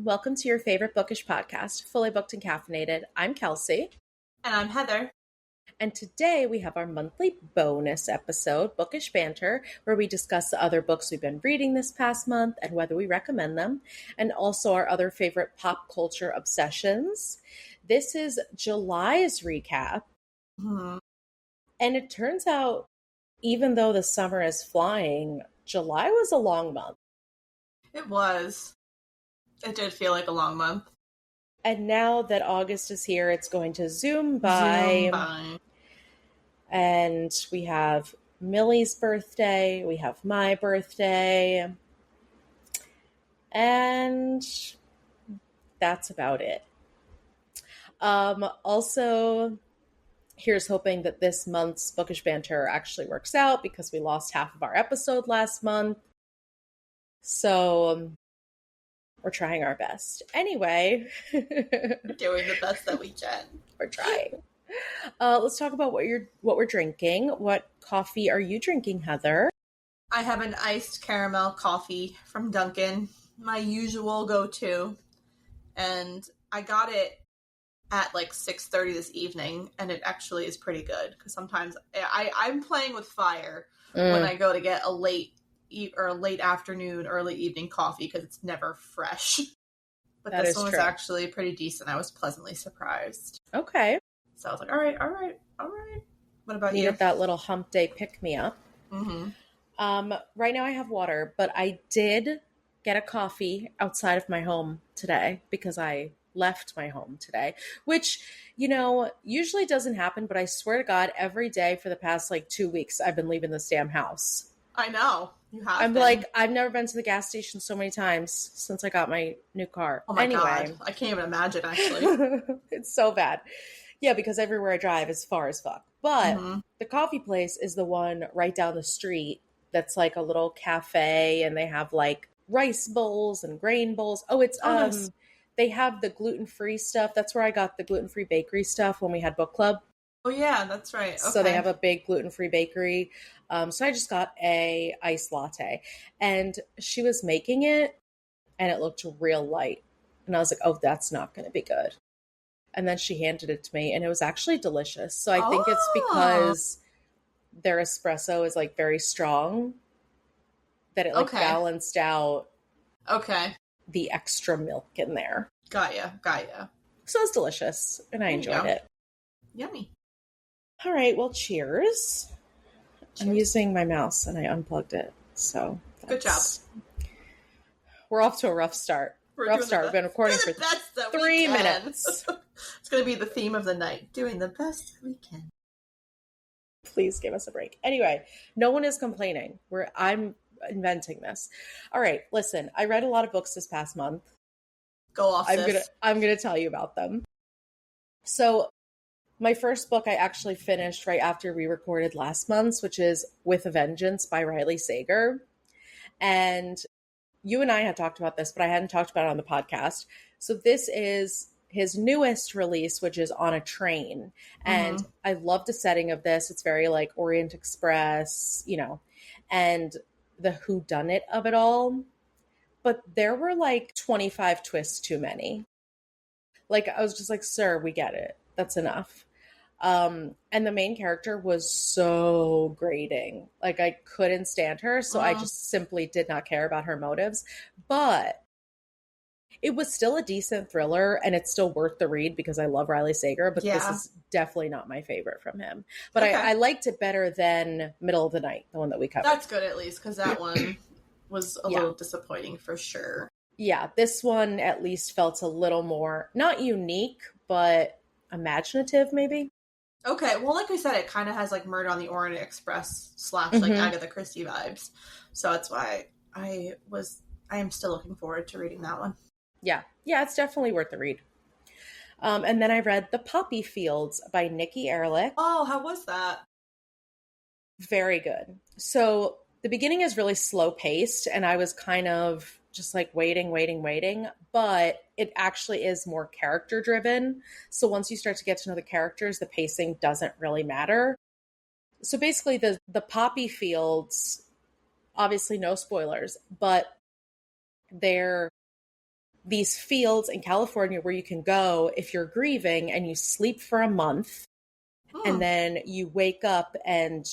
Welcome to your favorite bookish podcast, Fully Booked and Caffeinated. I'm Kelsey. And I'm Heather. And today we have our monthly bonus episode, Bookish Banter, where we discuss the other books we've been reading this past month and whether we recommend them, and also our other favorite pop culture obsessions. This is July's recap. Mm-hmm. And it turns out, even though the summer is flying, July was a long month. It was. It did feel like a long month. And now that August is here, it's going to zoom by. And we have Millie's birthday. We have my birthday. And that's about it. Also, here's hoping that this month's Bookish Banter actually works out because we lost half of our episode last month. So we're trying our best. Anyway. We're doing the best that we can. We're trying. Let's talk about what we're drinking. What coffee are you drinking, Heather? I have an iced caramel coffee from Dunkin', my usual go-to. And I got it at like 6:30 this evening, and it actually is pretty good. Because sometimes I'm playing with fire when I go to get a late afternoon, early evening coffee because it's never fresh. But this one was actually pretty decent. I was pleasantly surprised. Okay. So I was like, all right. What about you? Needed that little hump day pick-me-up. Mm-hmm. Right now I have water, but I did get a coffee outside of my home today because I left my home today, which, usually doesn't happen, but I swear to God, every day for the past 2 weeks, I've been leaving this damn house. I know. You have I'm been. like, I've never been to the gas station so many times since I got my new car. Oh my God. I can't even imagine, actually. It's so bad. Yeah, because everywhere I drive is far as fuck. But the coffee place is the one right down the street that's like a little cafe, and they have rice bowls and grain bowls. Oh, it's nice. They have the gluten-free stuff. That's where I got the gluten-free bakery stuff when we had book club. Oh yeah, that's right. Okay. So they have a big gluten-free bakery. So I just got a iced latte, and she was making it, and it looked real light. And I was like, oh, that's not going to be good. And then she handed it to me, and it was actually delicious. So I think it's because their espresso is very strong that it balanced out the extra milk in there. Got ya. So it's delicious, and I enjoyed it. Yummy. All right, well, cheers. I'm using my mouse, and I unplugged it. So good job. We're off to a rough start. We've been recording for 3 minutes. It's going to be the theme of the night. Doing the best we can. Please give us a break. Anyway, no one is complaining. I'm inventing this. All right, listen. I read a lot of books this past month. Go off, sis. I'm gonna tell you about them. So, my first book I actually finished right after we recorded last month's, which is With a Vengeance by Riley Sager. And you and I had talked about this, but I hadn't talked about it on the podcast. So this is his newest release, which is On a Train. And I love the setting of this. It's very Orient Express, and the whodunit of it all. But there were 25 twists too many. I was just like, sir, we get it. That's enough. And the main character was so grating. I couldn't stand her, so I just simply did not care about her motives. But it was still a decent thriller, and it's still worth the read because I love Riley Sager, but this is definitely not my favorite from him. But I liked it better than Middle of the Night, the one that we covered. That's good, at least, because that one was a little disappointing for sure. Yeah, this one at least felt a little more, not unique, but imaginative, maybe. Okay, well, like we said, it kind of has Murder on the Orient Express / Agatha Christie vibes. So that's why I am still looking forward to reading that one. Yeah, it's definitely worth the read. And then I read The Poppy Fields by Nikki Erlich. Oh, how was that? Very good. So the beginning is really slow paced, and I was kind of just waiting, but it actually is more character driven. So once you start to get to know the characters, the pacing doesn't really matter. So basically the poppy fields, obviously no spoilers, but they're these fields in California where you can go if you're grieving, and you sleep for a month, and then you wake up and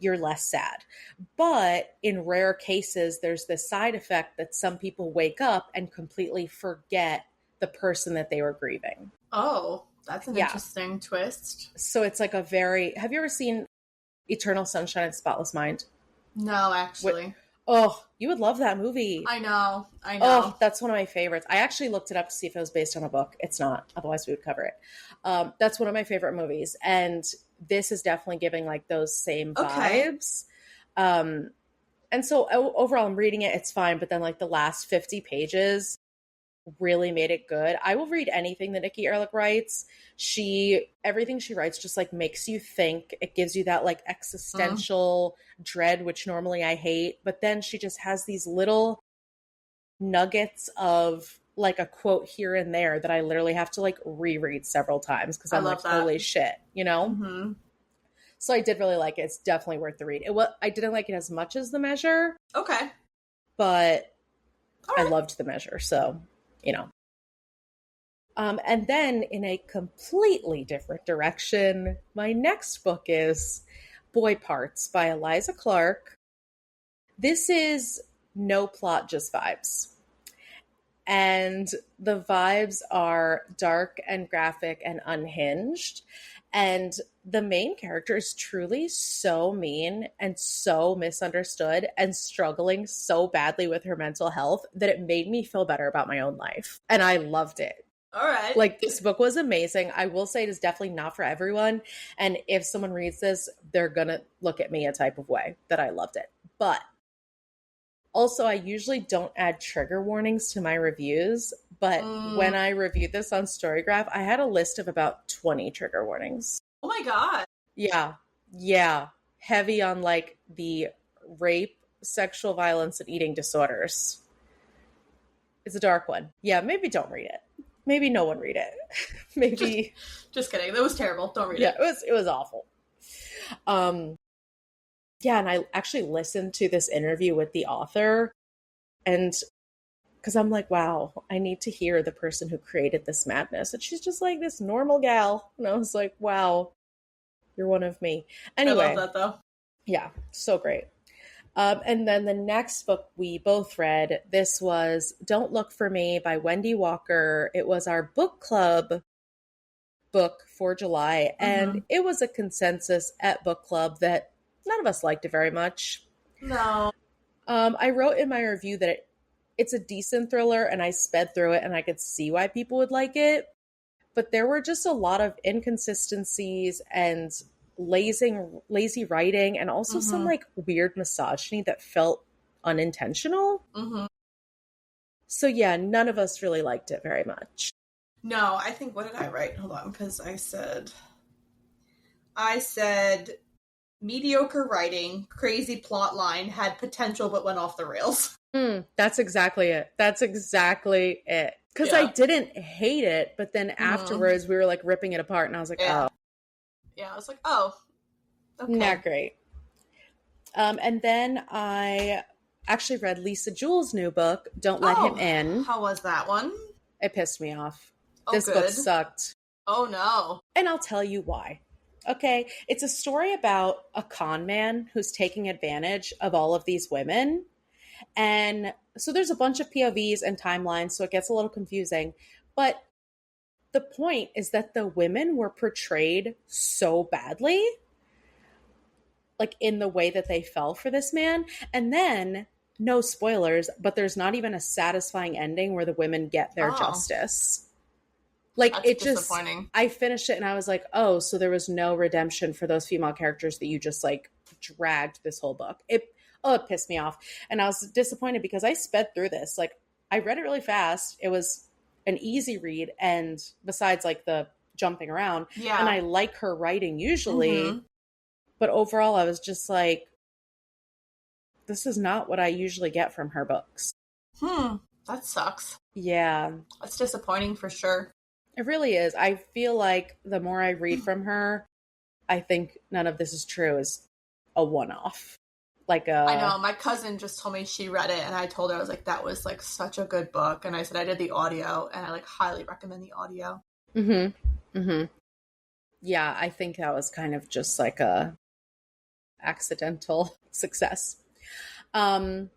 you're less sad. But in rare cases, there's this side effect that some people wake up and completely forget the person that they were grieving. Oh, that's an interesting twist. So it's like have you ever seen Eternal Sunshine of the Spotless Mind? No, actually. Oh, you would love that movie. I know. Oh, that's one of my favorites. I actually looked it up to see if it was based on a book. It's not. Otherwise, we would cover it. That's one of my favorite movies. And this is definitely giving like those same vibes. And so overall, I'm reading it. It's fine. But then like the last 50 pages really made it good. I will read anything that Nikki Ehrlich writes. Everything she writes just like makes you think. It gives you that like existential dread, which normally I hate. But then she just has these little nuggets of like a quote here and there that I literally have to like reread several times because I'm like, holy shit, you know? Mm-hmm. So I did really like it. It's definitely worth the read. I didn't like it as much as The Measure. Okay. But I loved The Measure. So, you know. And then in a completely different direction, my next book is Boy Parts by Eliza Clark. This is no plot, just vibes. And the vibes are dark and graphic and unhinged. And the main character is truly so mean and so misunderstood and struggling so badly with her mental health that it made me feel better about my own life. And I loved it. All right. Like, this book was amazing. I will say it is definitely not for everyone. And if someone reads this, they're going to look at me a type of way that I loved it. But also, I usually don't add trigger warnings to my reviews. But when I reviewed this on Storygraph, I had a list of about 20 trigger warnings. Oh my God. Yeah. Yeah. Heavy on like the rape, sexual violence, and eating disorders. It's a dark one. Yeah, maybe don't read it. Maybe no one read it. Maybe. Just kidding. That was terrible. Don't read it. Yeah, it was awful. Yeah, and I actually listened to this interview with the author, and because I'm like, wow, I need to hear the person who created this madness. And she's just like this normal gal. And I was like, wow, you're one of me. Anyway. I love that though. Yeah, so great. And then the next book we both read, this was Don't Look for Me by Wendy Walker. It was our book club book for July. And it was a consensus at book club that none of us liked it very much. No. I wrote in my review that it's a decent thriller, and I sped through it, and I could see why people would like it. But there were just a lot of inconsistencies and lazy writing, and also some like weird misogyny that felt unintentional. So yeah, none of us really liked it very much. No, I think, what did I write? Hold on, because I said mediocre writing, crazy plot line, had potential but went off the rails. That's exactly it. Because I didn't hate it, but then afterwards we were like ripping it apart, and I was like, oh. Yeah, I was like, oh, okay. Not great. And then I actually read Lisa Jewell's new book, Don't Let Him In. How was that one? It pissed me off. Oh, this book sucked. Oh, no. And I'll tell you why. Okay, it's a story about a con man who's taking advantage of all of these women. And so there's a bunch of POVs and timelines, so it gets a little confusing. But the point is that the women were portrayed so badly, like in the way that they fell for this man. And then, no spoilers, but there's not even a satisfying ending where the women get their justice. Like, that's it just, disappointing. I finished it and I was like, oh, so there was no redemption for those female characters that you just like dragged this whole book. It pissed me off. And I was disappointed because I sped through this. Like, I read it really fast. It was an easy read, and besides like the jumping around, and I like her writing usually, but overall I was just like, this is not what I usually get from her books. That sucks. Yeah, that's disappointing for sure. It really is. I feel like the more I read from her, I think None of This Is True is a one-off. like I a... know. My cousin just told me she read it, and I told her, I was like, that was like such a good book. And I said I did the audio, and I like highly recommend the audio. Mm-hmm. Mm-hmm. Yeah, I think that was kind of just like a accidental success. Um,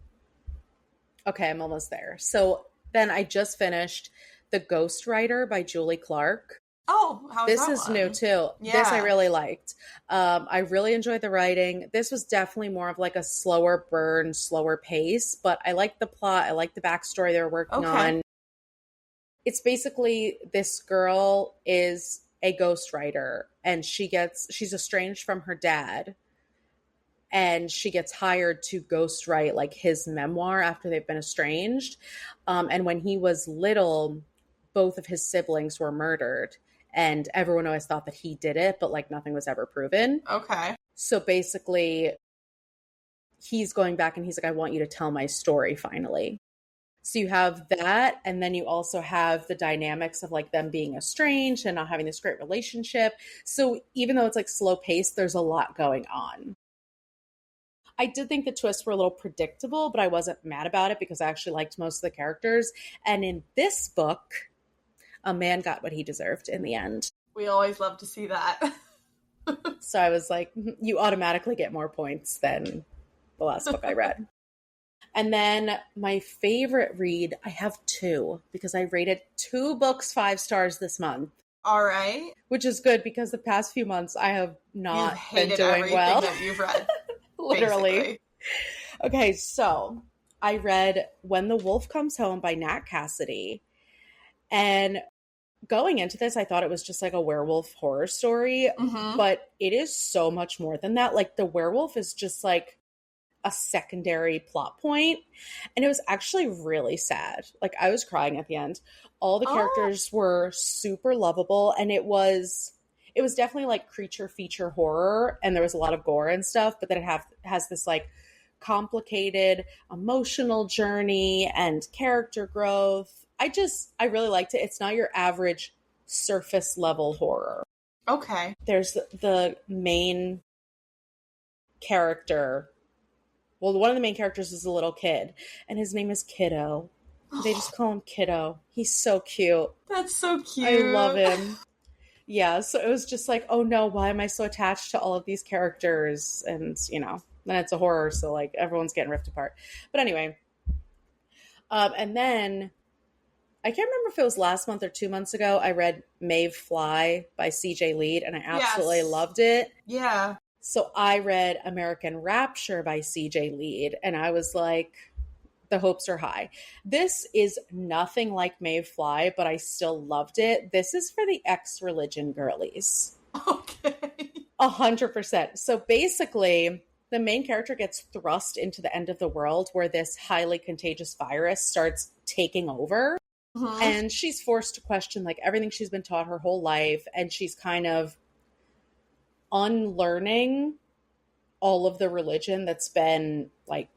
okay, I'm almost there. So then I just finished The Ghostwriter by Julie Clark. Oh, how's This that is one? new too. This I Yeah. really liked. I really enjoyed the writing. This was definitely more of like a slower burn, slower pace, but I liked the plot. I liked the backstory they were working Okay. on. It's basically this girl is a ghostwriter and she's estranged from her dad and she gets hired to ghostwrite like his memoir after they've been estranged. And when he was little, both of his siblings were murdered, and everyone always thought that he did it, but like nothing was ever proven. Okay. So basically, he's going back and he's like, I want you to tell my story finally. So you have that, and then you also have the dynamics of like them being estranged and not having this great relationship. So even though it's like slow paced, there's a lot going on. I did think the twists were a little predictable, but I wasn't mad about it because I actually liked most of the characters. And in this book, a man got what he deserved in the end. We always love to see that. So I was like, you automatically get more points than the last book I read. And then my favorite read, I have two because I rated 2 books 5 stars this month. All right. Which is good because the past few months I have not been doing everything well. that you've read. Literally. Basically. Okay, so I read When the Wolf Comes Home by Nat Cassidy. And going into this, I thought it was just like a werewolf horror story, but it is so much more than that. Like the werewolf is just like a secondary plot point, and it was actually really sad. Like I was crying at the end. All the characters were super lovable, and it was definitely like creature feature horror, and there was a lot of gore and stuff, but then it has this like complicated emotional journey and character growth. I really liked it. It's not your average surface level horror. Okay. There's the main character. Well, one of the main characters is a little kid, and his name is Kiddo. They just call him Kiddo. He's so cute. That's so cute. I love him. Yeah, so it was just like, oh no, why am I so attached to all of these characters? And, then it's a horror, so like everyone's getting ripped apart. But anyway, and then I can't remember if it was last month or 2 months ago, I read Maeve Fly by CJ Lead, and I absolutely loved it. Yeah. So I read American Rapture by CJ Lead, and I was like, the hopes are high. This is nothing like Maeve Fly, but I still loved it. This is for the ex-religion girlies. Okay. 100%. So basically, the main character gets thrust into the end of the world where this highly contagious virus starts taking over. And she's forced to question like everything she's been taught her whole life, and she's kind of unlearning all of the religion that's been like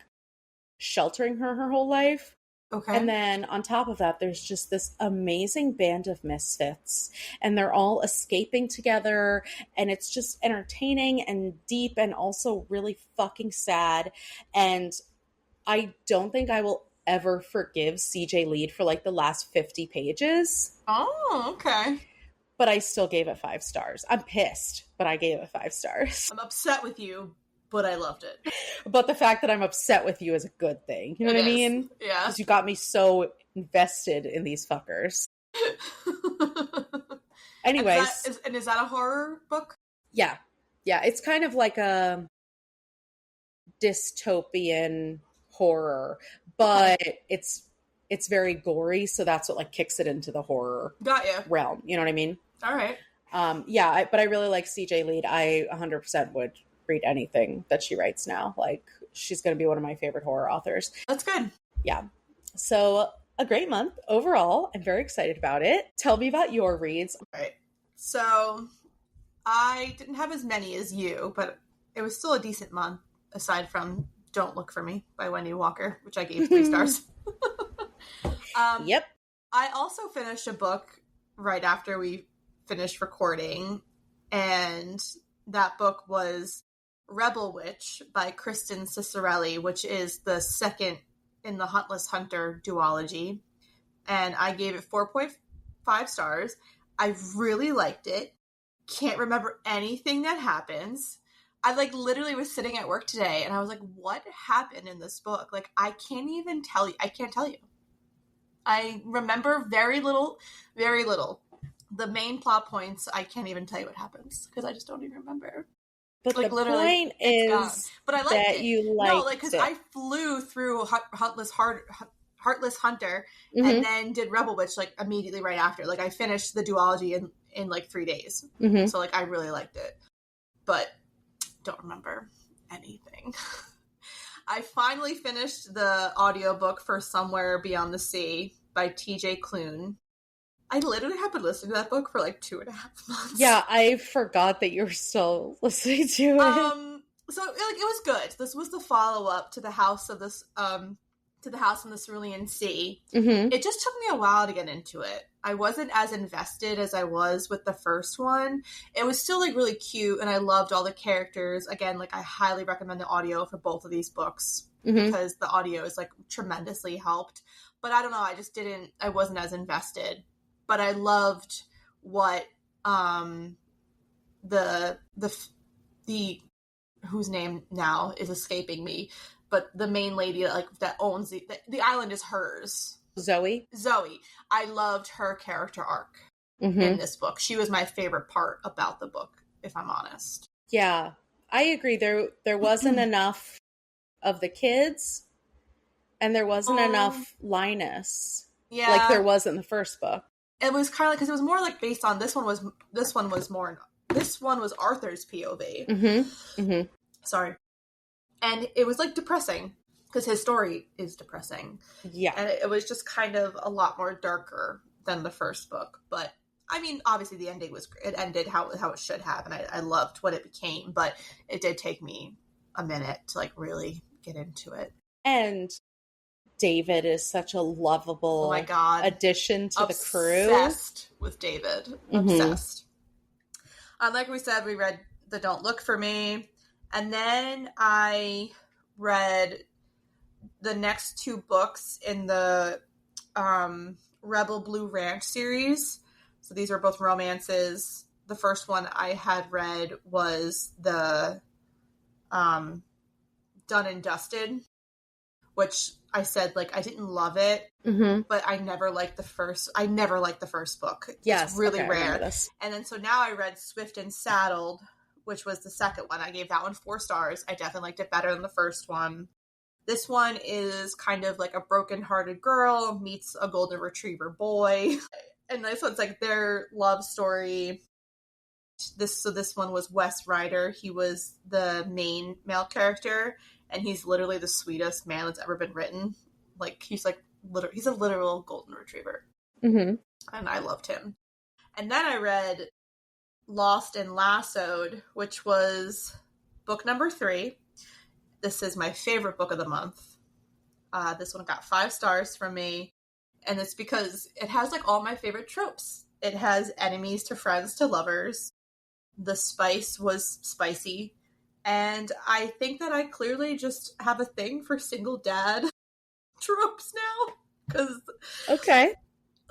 sheltering her whole life. Okay. And then on top of that, there's just this amazing band of misfits, and they're all escaping together, and it's just entertaining and deep and also really fucking sad. And I don't think I will ever forgive CJ Lead for like the last 50 pages. Oh, okay. But I still gave it 5 stars. I'm pissed, but I gave it 5 stars. I'm upset with you, but I loved it. But the fact that I'm upset with you is a good thing. You know what I mean? Yeah. Because you got me so invested in these fuckers. Anyways. Is that a horror book? Yeah. Yeah. It's kind of like a dystopian horror, but it's very gory, so that's what like kicks it into the horror realm. You know what I mean? All right. But I really like CJ Lead. I 100% would read anything that she writes now. Like, she's going to be one of my favorite horror authors. That's good. Yeah. So a great month overall. I'm very excited about it. Tell me about your reads. All right. So I didn't have as many as you, but it was still a decent month aside from Don't Look for Me by Wendy Walker, which I gave 3 stars. Yep. I also finished a book right after we finished recording, and that book was Rebel Witch by Kristen Cicerelli, which is the second in the Huntless Hunter duology. And I gave it 4.5 stars. I really liked it. Can't remember anything that happens. I like literally was sitting at work today and I was like, what happened in this book? Like, I can't even tell you. I can't tell you. I remember very little, very little. The main plot points, I can't even tell you what happens because I just don't even remember. But like, the literally, point is but I liked that it. you liked no, like, because I flew through Heartless Hunter Mm-hmm. and then did Rebel Witch like immediately right after. Like, I finished the duology in like 3 days. Mm-hmm. So like I really liked it, but don't remember anything. I finally finished the audiobook for Somewhere Beyond the Sea by TJ Klune. I literally have been listening to that book for like 2.5 months. Yeah, I forgot that you were still listening to it. So like it was good. This was the follow-up to the House of this to the House in the Cerulean Sea. Mm-hmm. It just took me a while to get into it. I wasn't as invested as I was with the first one. It was still like really cute and I loved all the characters. Again, like I highly recommend the audio for both of these books because the audio is like tremendously helped. But I don't know, I wasn't as invested. But I loved what the whose name now is escaping me, but the main lady that owns the island is hers. Zoe. I loved her character arc in this book. She was my favorite part about the book, if I'm honest. Yeah, I agree. There wasn't enough of the kids, and there wasn't enough Linus. Yeah, like there was in the first book. It was kind of like, because it was more like based on this one was Arthur's POV. Sorry, and it was like depressing because his story is depressing. Yeah, and it was just kind of a lot more darker than the first book. But I mean, obviously the ending was great. It ended how it should have, and I loved what it became. But it did take me a minute to like really get into it. And David is such a lovable addition to the crew. Obsessed with David. Obsessed. Like we said, we read the Don't Look for Me. And then I read the next 2 books in the Rebel Blue Ranch series. So these are both romances. The first one I had read was the Done and Dusted, which I said, like, I didn't love it, but I never liked the first book. Yes, it's really rare. And then so now I read Swift and Saddled, which was the second one. I gave that one 4 stars. I definitely liked it better than the first one. This one is kind of like a broken-hearted girl meets a golden retriever boy. And this one's like their love story. This one was Wes Ryder. He was the main male character, and he's literally the sweetest man that's ever been written. Like, he's a literal golden retriever. And I loved him. And then I read Lost and Lassoed, which was book number 3. This is my favorite book of the month. This one got 5 stars from me. And it's because it has like all my favorite tropes. It has enemies to friends to lovers. The spice was spicy. And I think that I clearly just have a thing for single dad tropes now. Because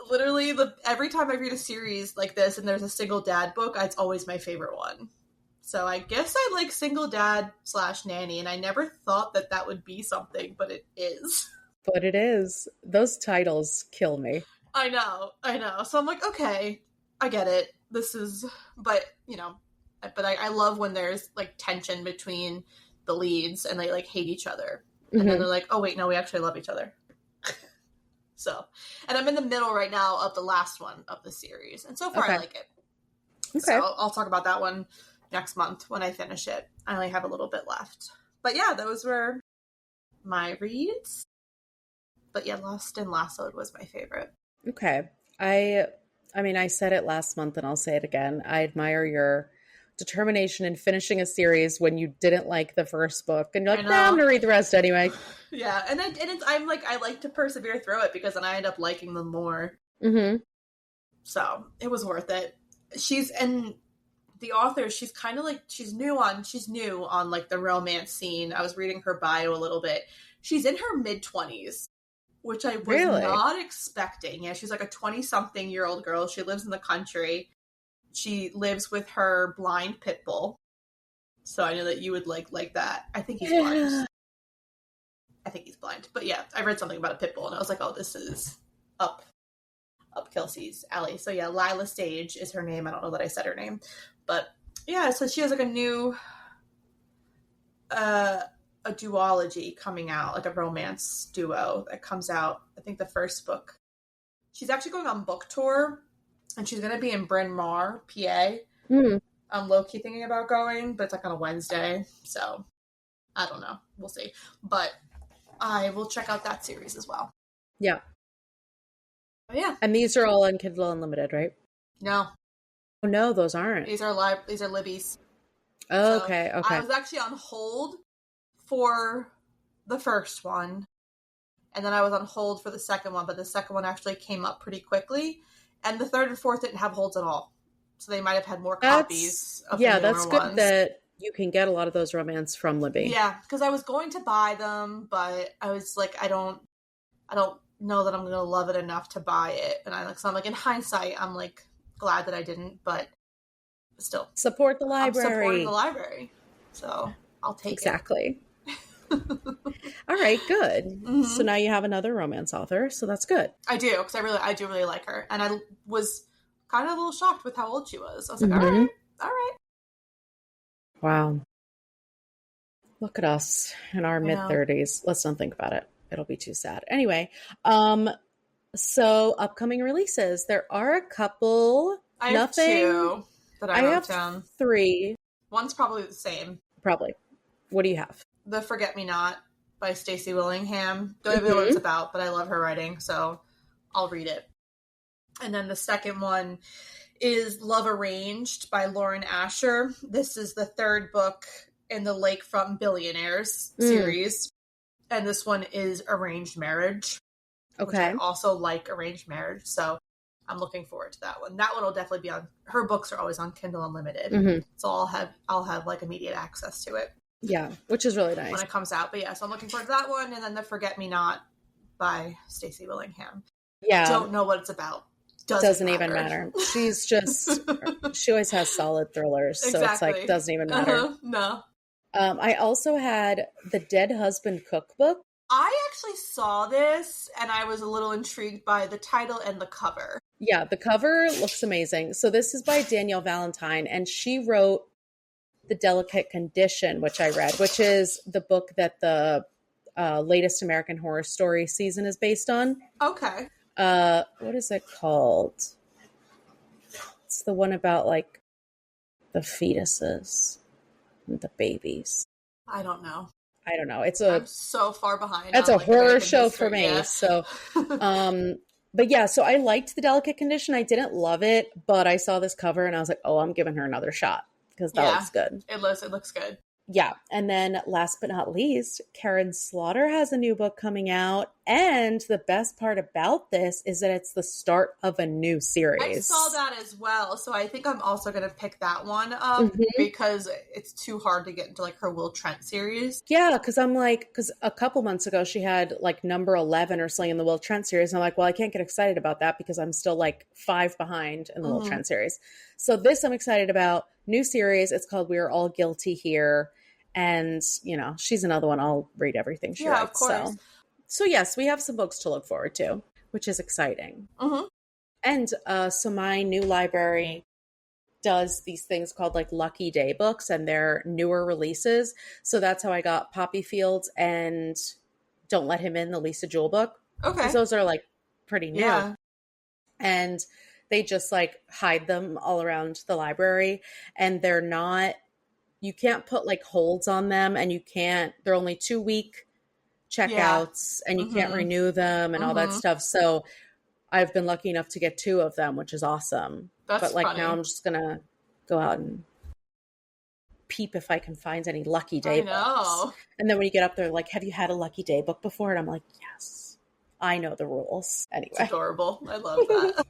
literally every time I read a series like this and there's a single dad book, it's always my favorite one. So I guess I like single dad / nanny, and I never thought that would be something, but it is. But it is. Those titles kill me. I know. So I'm like, okay, I get it. But I love when there's like tension between the leads and they like hate each other. And then they're like, oh wait, no, we actually love each other. So, and I'm in the middle right now of the last one of the series. And so far I like it. Okay. So I'll talk about that one next month when I finish it. I only have a little bit left. But yeah, those were my reads. But yeah, Lost and Lassoed was my favorite. Okay. I mean, I said it last month and I'll say it again. I admire your determination in finishing a series when you didn't like the first book. And you're like, nah, I'm going to read the rest anyway. Yeah. And I'm like, I like to persevere through it because then I end up liking them more. So it was worth it. the author, she's kind of like, she's new on like the romance scene. I was reading her bio a little bit. She's in her mid-20s, which I was not expecting. Yeah, she's like a 20-something-year-old girl. She lives in the country. She lives with her blind pit bull. So I know that you would like that. I think he's blind. I think he's blind. But yeah, I read something about a pit bull, and I was like, oh, this is up Kelsey's alley. So yeah, Lila Sage is her name. I don't know that I said her name. But yeah, so she has like a new a duology coming out, like a romance duo that comes out. I think the first book. She's actually going on book tour, and she's going to be in Bryn Mawr, PA. I'm low-key thinking about going, but it's like on a Wednesday, so I don't know. We'll see. But I will check out that series as well. Yeah. But yeah. And these are all on Kindle Unlimited, right? No. Oh, no, those aren't. These are Libby's. Oh, So okay. I was actually on hold for the first one, and then I was on hold for the second one, but the second one actually came up pretty quickly, and the third and fourth didn't have holds at all. So they might have had more copies of the newer that's good ones. that you can get a lot of those romance from Libby. Yeah, because I was going to buy them, but I was like, I don't know that I'm going to love it enough to buy it. And so I'm like, in hindsight, I'm like glad that I didn't, but still. Support the library. I'm supporting the library. So I'll take it. All right, good. Mm-hmm. So now you have another romance author, so that's good. I do, because I do really like her. And I was kind of a little shocked with how old she was. I was like, all right. Wow. Look at us in our mid-30s. Let's not think about it. It'll be too sad. Anyway, so upcoming releases. There are a couple. I have two that I wrote down. 3. One's probably the same. Probably. What do you have? The Forget Me Not by Stacey Willingham. Don't even know what it's about, but I love her writing, so I'll read it. And then the second one is Love Arranged by Lauren Asher. This is the third book in the Lakefront Billionaires series. And this one is Arranged Marriage. Okay. Which I also like Arranged Marriage, so I'm looking forward to that one. That one will definitely be on, her books are always on Kindle Unlimited. So I'll have like immediate access to it. Yeah, which is really nice. When it comes out. But yeah, so I'm looking forward to that one. And then the Forget Me Not by Stacey Willingham. Yeah. Don't know what it's about. Doesn't even matter. She's just, she always has solid thrillers. So it's like, doesn't even matter. No. I also had The Dead Husband Cookbook. I actually saw this and I was a little intrigued by the title and the cover. Yeah, the cover looks amazing. So this is by Danielle Valentine, and she wrote The Delicate Condition, which I read, which is the book that the latest American Horror Story season is based on. Okay. What is it called? It's the one about like the fetuses and the babies. I don't know. I'm so far behind. It's a horror show for me. Yeah. So, but yeah, so I liked The Delicate Condition. I didn't love it, but I saw this cover and I was like, oh, I'm giving her another shot because that looks good. It looks good. Yeah. And then last but not least, Karen Slaughter has a new book coming out. And the best part about this is that it's the start of a new series. I saw that as well. So I think I'm also going to pick that one up because it's too hard to get into like her Will Trent series. Yeah. Cause because a couple months ago she had like number 11 or something in the Will Trent series. And I'm like, well, I can't get excited about that because I'm still like 5 behind in the Will Trent series. So this I'm excited about. New series. It's called We Are All Guilty Here. And, she's another one. I'll read everything she writes. Of course. So yes, we have some books to look forward to, which is exciting. And so my new library does these things called like Lucky Day books, and they're newer releases. So that's how I got Poppy Fields and Don't Let Him In, the Lisa Jewell book. Okay. Because those are like pretty new. Yeah. And they just like hide them all around the library, and they're not, you can't put like holds on them, and they're only 2-week checkouts and you can't renew them and all that stuff. So I've been lucky enough to get 2 of them, which is awesome. But like funny. Now I'm just going to go out and peep if I can find any Lucky Day books. And then when you get up there, like, have you had a Lucky Day book before? And I'm like, yes, I know the rules. Anyway. It's adorable. I love that.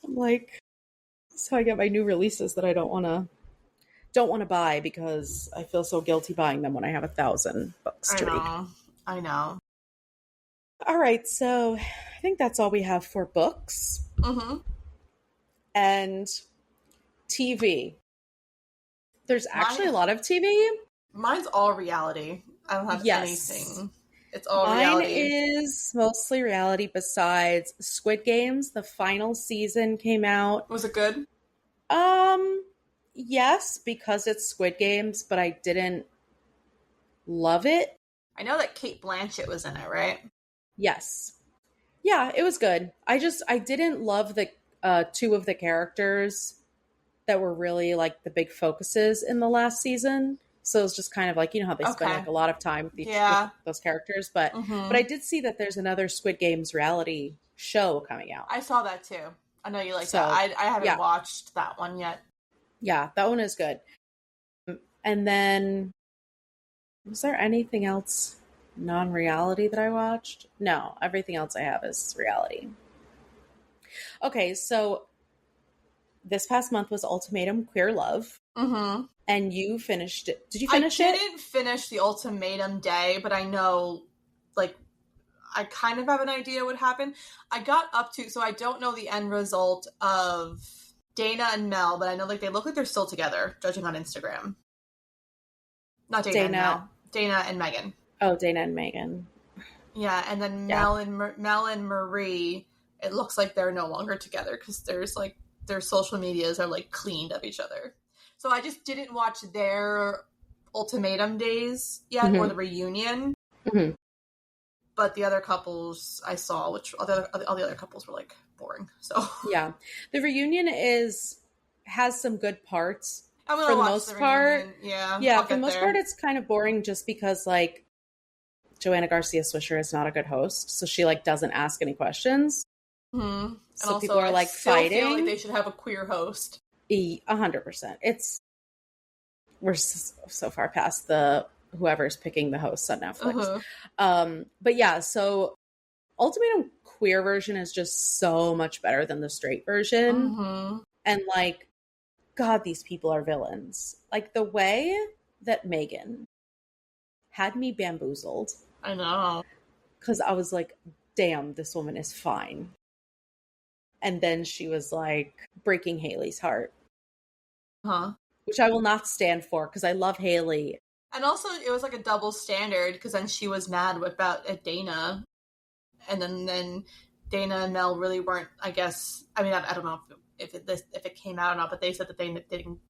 I'm like, So I get my new releases that I don't want to buy because I feel so guilty buying them when I have 1,000 books to read. I know. All right, so I think that's all we have for books. Mm-hmm. And TV. There's actually a lot of TV. Mine's all reality. I don't have anything. It's all reality. Mine is mostly reality besides Squid Games. The final season came out. Was it good? Yes, because it's Squid Games, but I didn't love it. I know that Cate Blanchett was in it, right? Yes. Yeah, it was good. I didn't love the two of the characters that were really like the big focuses in the last season. So it was just kind of like, you know how they spend like a lot of time with, with those characters. But but I did see that there's another Squid Games reality show coming out. I saw that too. I know you like that. I haven't watched that one yet. Yeah, that one is good. And then, was there anything else non-reality that I watched? No, everything else I have is reality. Okay, so this past month was Ultimatum Queer Love. Mm-hmm. And you finished it. Did you finish it? I didn't finish the Ultimatum day, but I know, like, I kind of have an idea what happened. I got up to, so I don't know the end result of Dana and Mel, but I know like they look like they're still together, judging on Instagram. Not Dana and Mel. Dana and Megan. Oh, Dana and Megan. Yeah, and then Mel and Marie, it looks like they're no longer together because there's like their social medias are like cleaned of each other. So I just didn't watch their Ultimatum days yet or the reunion. Mm-hmm. But the other couples I saw, which all the other couples were like boring. So yeah, the reunion has some good parts. I'm gonna watch the most part. Yeah, for the most part, it's kind of boring just because like Joanna Garcia Swisher is not a good host, so she like doesn't ask any questions. Mm-hmm. So and also, people are like fighting. I feel like they should have a queer host. 100%. We're so far past the whoever's picking the hosts on Netflix. But yeah, so Ultimatum Queer version is just so much better than the straight version. And like, God, these people are villains. Like the way that Megan had me bamboozled. I know. Because I was like, damn, this woman is fine. And then she was like breaking Haley's heart. Which I will not stand for because I love Haley. And also, it was like a double standard because then she was mad about Dana. And then Dana and Mel really weren't, I guess, I mean, I don't know if it came out or not, but they said that they didn't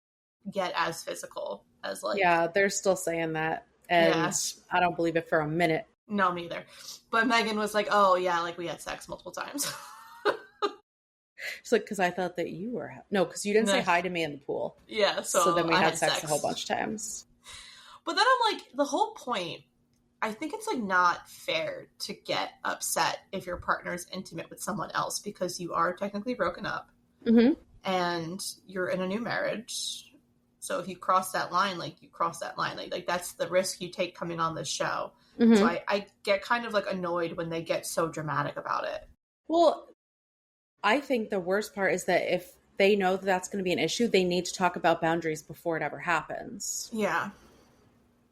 get as physical as like... Yeah, they're still saying that. And I don't believe it for a minute. No, me either. But Megan was like, oh, yeah, like we had sex multiple times. She's like, because I thought that you were... No, because you didn't say hi to me in the pool. Yeah, so then we had sex a whole bunch of times. But then I'm like, the whole point, I think it's like not fair to get upset if your partner is intimate with someone else because you are technically broken up and you're in a new marriage. So if you cross that line, like you cross that line, like that's the risk you take coming on this show. So I get kind of like annoyed when they get so dramatic about it. Well, I think the worst part is that if they know that that's going to be an issue, they need to talk about boundaries before it ever happens. Yeah.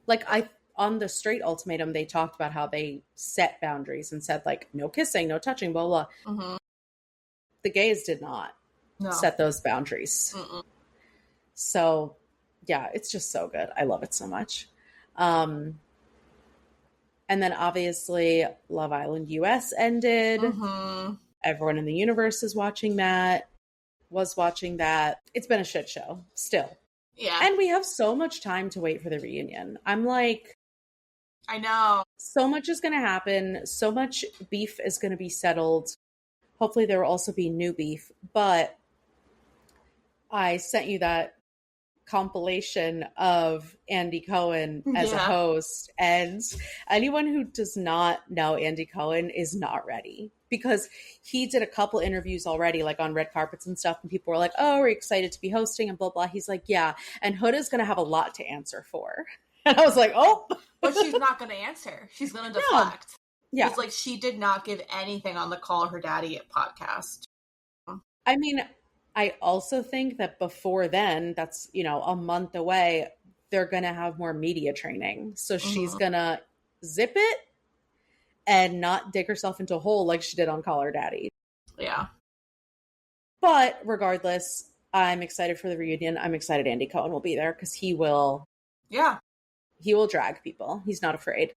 Like on the straight ultimatum, they talked about how they set boundaries and said like, no kissing, no touching, blah, blah. The gays did not set those boundaries. So yeah, it's just so good. I love it so much. And then obviously Love Island US ended. Everyone in the universe is watching that, was watching that. It's been a shit show still. Yeah. And we have so much time to wait for the reunion. I'm like, I know. So much is going to happen. So much beef is going to be settled. Hopefully there will also be new beef. But I sent you that compilation of Andy Cohen as a host. And anyone who does not know Andy Cohen is not ready. Because he did a couple interviews already, like on red carpets and stuff. And people were like, oh, we're excited to be hosting and blah, blah. He's like, yeah. And Huda's going to have a lot to answer for. And I was like, oh. But she's not going to answer. She's going to deflect. No. Yeah. It's like she did not give anything on the Call Her Daddy podcast. I mean, I also think that before then, that's, a month away, they're going to have more media training. So she's Mhm. going to zip it and not dig herself into a hole like she did on Call Her Daddy. Yeah. But regardless, I'm excited for the reunion. I'm excited Andy Cohen will be there because Yeah. he will drag people. He's not afraid.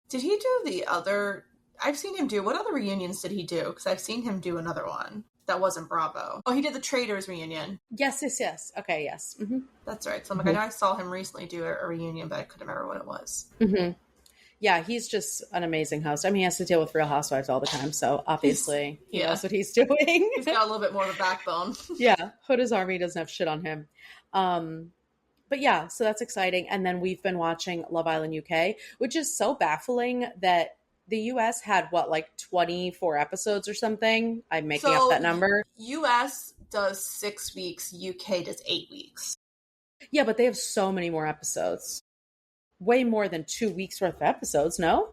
Did he do the other? I've seen him do. What other reunions did he do? Because I've seen him do another one that wasn't Bravo. Oh, he did the Traders reunion. Yes. Okay, yes. Mm-hmm. That's right. So I'm like, I know I saw him recently do a reunion, but I couldn't remember what it was. Mm-hmm. Yeah, he's just an amazing host. I mean, he has to deal with Real Housewives all the time, so obviously he knows what he's doing. He's got a little bit more of a backbone. Yeah, Hoda's Army doesn't have shit on him. But yeah, so that's exciting. And then we've been watching Love Island UK, which is so baffling that the US had, 24 episodes or something? I'm making up that number. US does 6 weeks, UK does 8 weeks. Yeah, but they have so many more episodes. Way more than 2 weeks worth of episodes, no?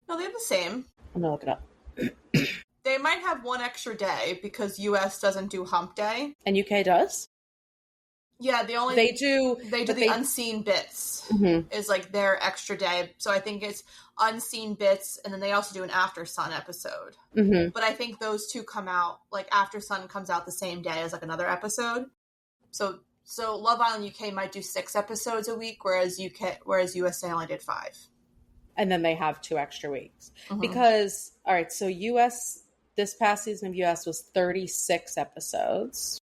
No, they have the same. I'm gonna look it up. They might have one extra day because US doesn't do hump day. And UK does? Yeah, they do the unseen bits is like their extra day. So I think it's unseen bits, and then they also do an After Sun episode. Mm-hmm. But I think those two come out, like After Sun comes out the same day as like another episode. So Love Island UK might do 6 episodes a week, whereas USA only did 5. And then they have 2 extra weeks. Mm-hmm. Because, all right, so this past season of US was 36 episodes.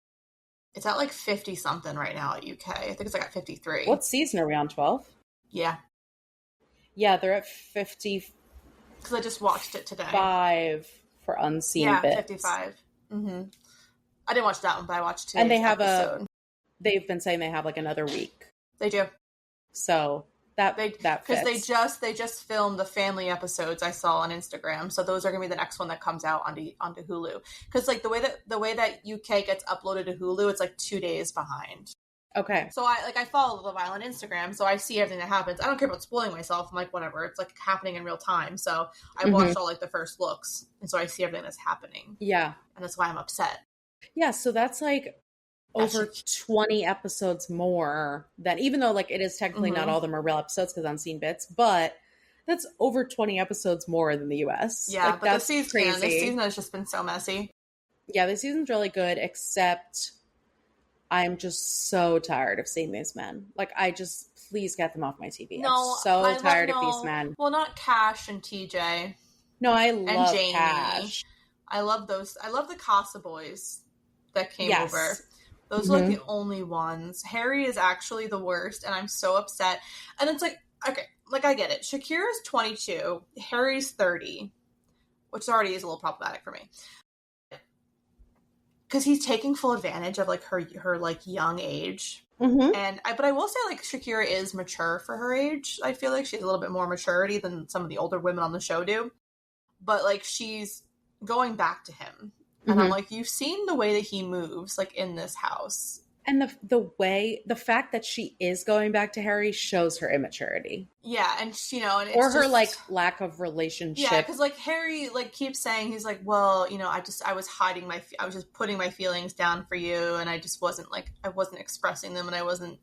It's at like 50 something right now at UK. I think it's like at 53. What season are we on? 12? Yeah. Yeah, they're at 50. Because I just watched it today. 5 for unseen bits. Yeah, 55. Mm-hmm. I didn't watch that one, but I watched today's And they have episode. They've been saying they have like another week. They do. So that fits. Because they just filmed the family episodes I saw on Instagram, so those are gonna be the next one that comes out onto Hulu. Because like the way that UK gets uploaded to Hulu, it's like 2 days behind. Okay. So I follow Love Island Instagram, so I see everything that happens. I don't care about spoiling myself. I'm like, whatever. It's like happening in real time. So I watched all like the first looks, and so I see everything that's happening. Yeah. And that's why I'm upset. Yeah. So that's like over 20 episodes more than, even though like it is technically not all of them are real episodes because unseen bits, but that's over 20 episodes more than the US. Yeah, like, but that's this season has just been so messy. Yeah, this season's really good, except I'm just so tired of seeing these men. Like, please get them off my TV. I'm so tired of these men. Well, not Cash and TJ. No, I love Jamie. Cash. I love those. I love the Casa boys that came over. Those are like the only ones. Harry is actually the worst, and I'm so upset. And it's like, okay, like I get it. Shakira's 22, Harry's 30, which already is a little problematic for me. Because he's taking full advantage of like her like young age. Mm-hmm. But I will say like Shakira is mature for her age. I feel like she has a little bit more maturity than some of the older women on the show do. But like she's going back to him. And I'm like, you've seen the way that he moves, like, in this house. And the fact that she is going back to Harry shows her immaturity. Yeah, and, and it's or her, like, lack of relationship. Yeah, because, like, Harry, like, keeps saying, he's like, well, I was hiding I was just putting my feelings down for you, and I just wasn't, like, I wasn't expressing them, and I wasn't,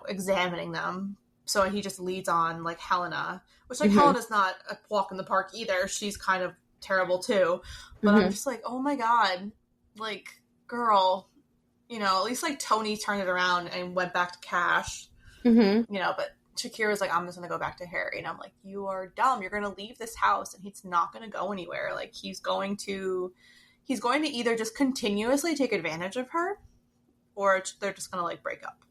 examining them. So he just leads on, like, Helena, which, like, Helena's not a walk in the park either. She's kind of terrible too, but I'm just like, oh my god, like, girl, at least like Tony turned it around and went back to Cash, but Shakira's like, I'm just gonna go back to Harry, and I'm like, you are dumb. You're gonna leave this house, and he's not gonna go anywhere. Like, he's going to either just continuously take advantage of her, or they're just gonna like break up.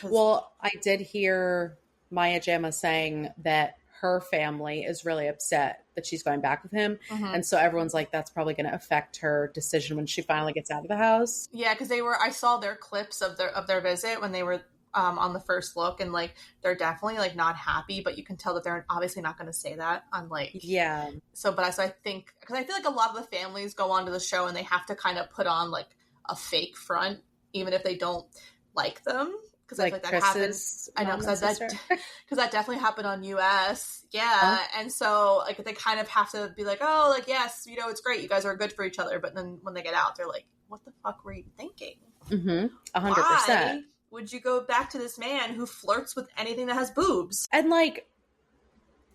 Well, I did hear Maya Jama saying that her family is really upset that she's going back with him. And so everyone's like, that's probably going to affect her decision when she finally gets out of the house. Yeah, because I saw their clips of their visit when they were on the first look, and like, they're definitely like not happy, but you can tell that they're obviously not going to say that on like, yeah. So I think, because I feel like a lot of the families go onto the show and they have to kind of put on like a fake front, even if they don't like them. because I feel like that happens. I know, because that definitely happened on US. Yeah. Oh. And so like they kind of have to be like, oh, like, yes, you know, it's great. You guys are good for each other. But then when they get out, they're like, what the fuck were you thinking? 100%. Why would you go back to this man who flirts with anything that has boobs? And like,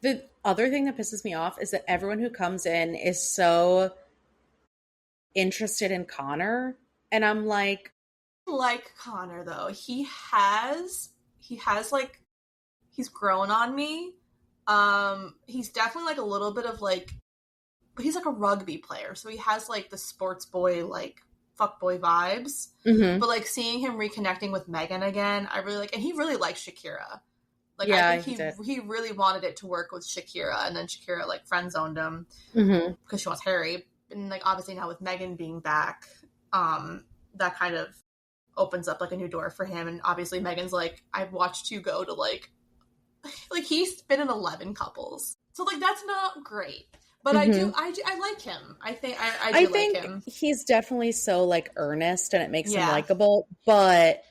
the other thing that pisses me off is that everyone who comes in is so interested in Connor. And I'm like Connor though. He has like, he's grown on me. He's definitely like a little bit of like, but he's like a rugby player. So he has like the sports boy, like fuckboy vibes. Mm-hmm. But like seeing him reconnecting with Megan again, I really like, and he really likes Shakira. Like, yeah, I think he really wanted it to work with Shakira, and then Shakira like friend zoned him because she wants Harry. And like obviously now with Megan being back, that kind of opens up like a new door for him. And obviously Megan's like, I've watched you go to like he's been in 11 couples, so like that's not great. But I like him. I think like him. He's definitely so like earnest, and it makes him likable. But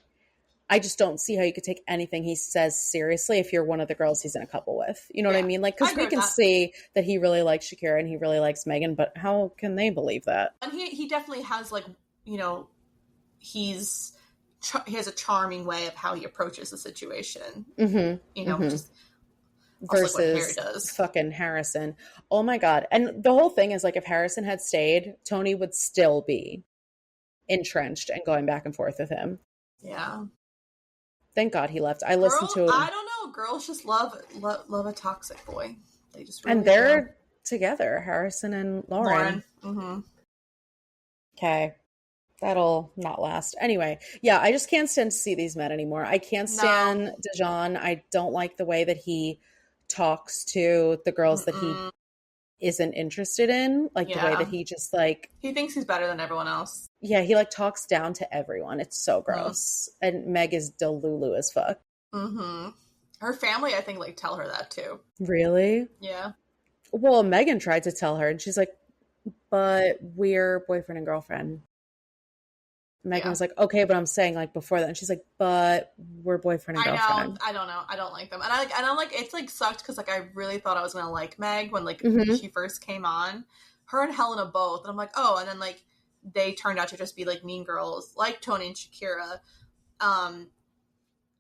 I just don't see how you could take anything he says seriously if you're one of the girls he's in a couple with. You know what I mean? Like, because we can see that he really likes Shakira and he really likes Megan, but how can they believe that? And he definitely has like, you know, he has a charming way of how he approaches the situation. Mm-hmm. You know, just versus like what Harry does. Fucking Harrison. Oh my God. And the whole thing is like, if Harrison had stayed, Tony would still be entrenched and going back and forth with him. Yeah. Thank God he left. I listened to him. I don't know. Girls just love a toxic boy. They just really and they're together, Harrison and Lauren. Mm-hmm. Okay. That'll not last. Anyway, yeah, I just can't stand to see these men anymore. I can't stand Dijon. I don't like the way that he talks to the girls that he isn't interested in, like the way that he just like he thinks he's better than everyone else. Yeah, he like talks down to everyone. It's so gross. And Meg is delulu as fuck. Her family, I think, like tell her that too. Really? Yeah. Well, Megan tried to tell her, and she's like, "But we're boyfriend and girlfriend." Megan was like, okay, but I'm saying like before that. And she's like, but we're boyfriend and girlfriend. I don't know. I don't like them. And I'm like, it's like sucked because like I really thought I was going to like Meg when like she first came on. Her and Helena both. And I'm like, oh, and then like they turned out to just be like mean girls like Tony and Shakira.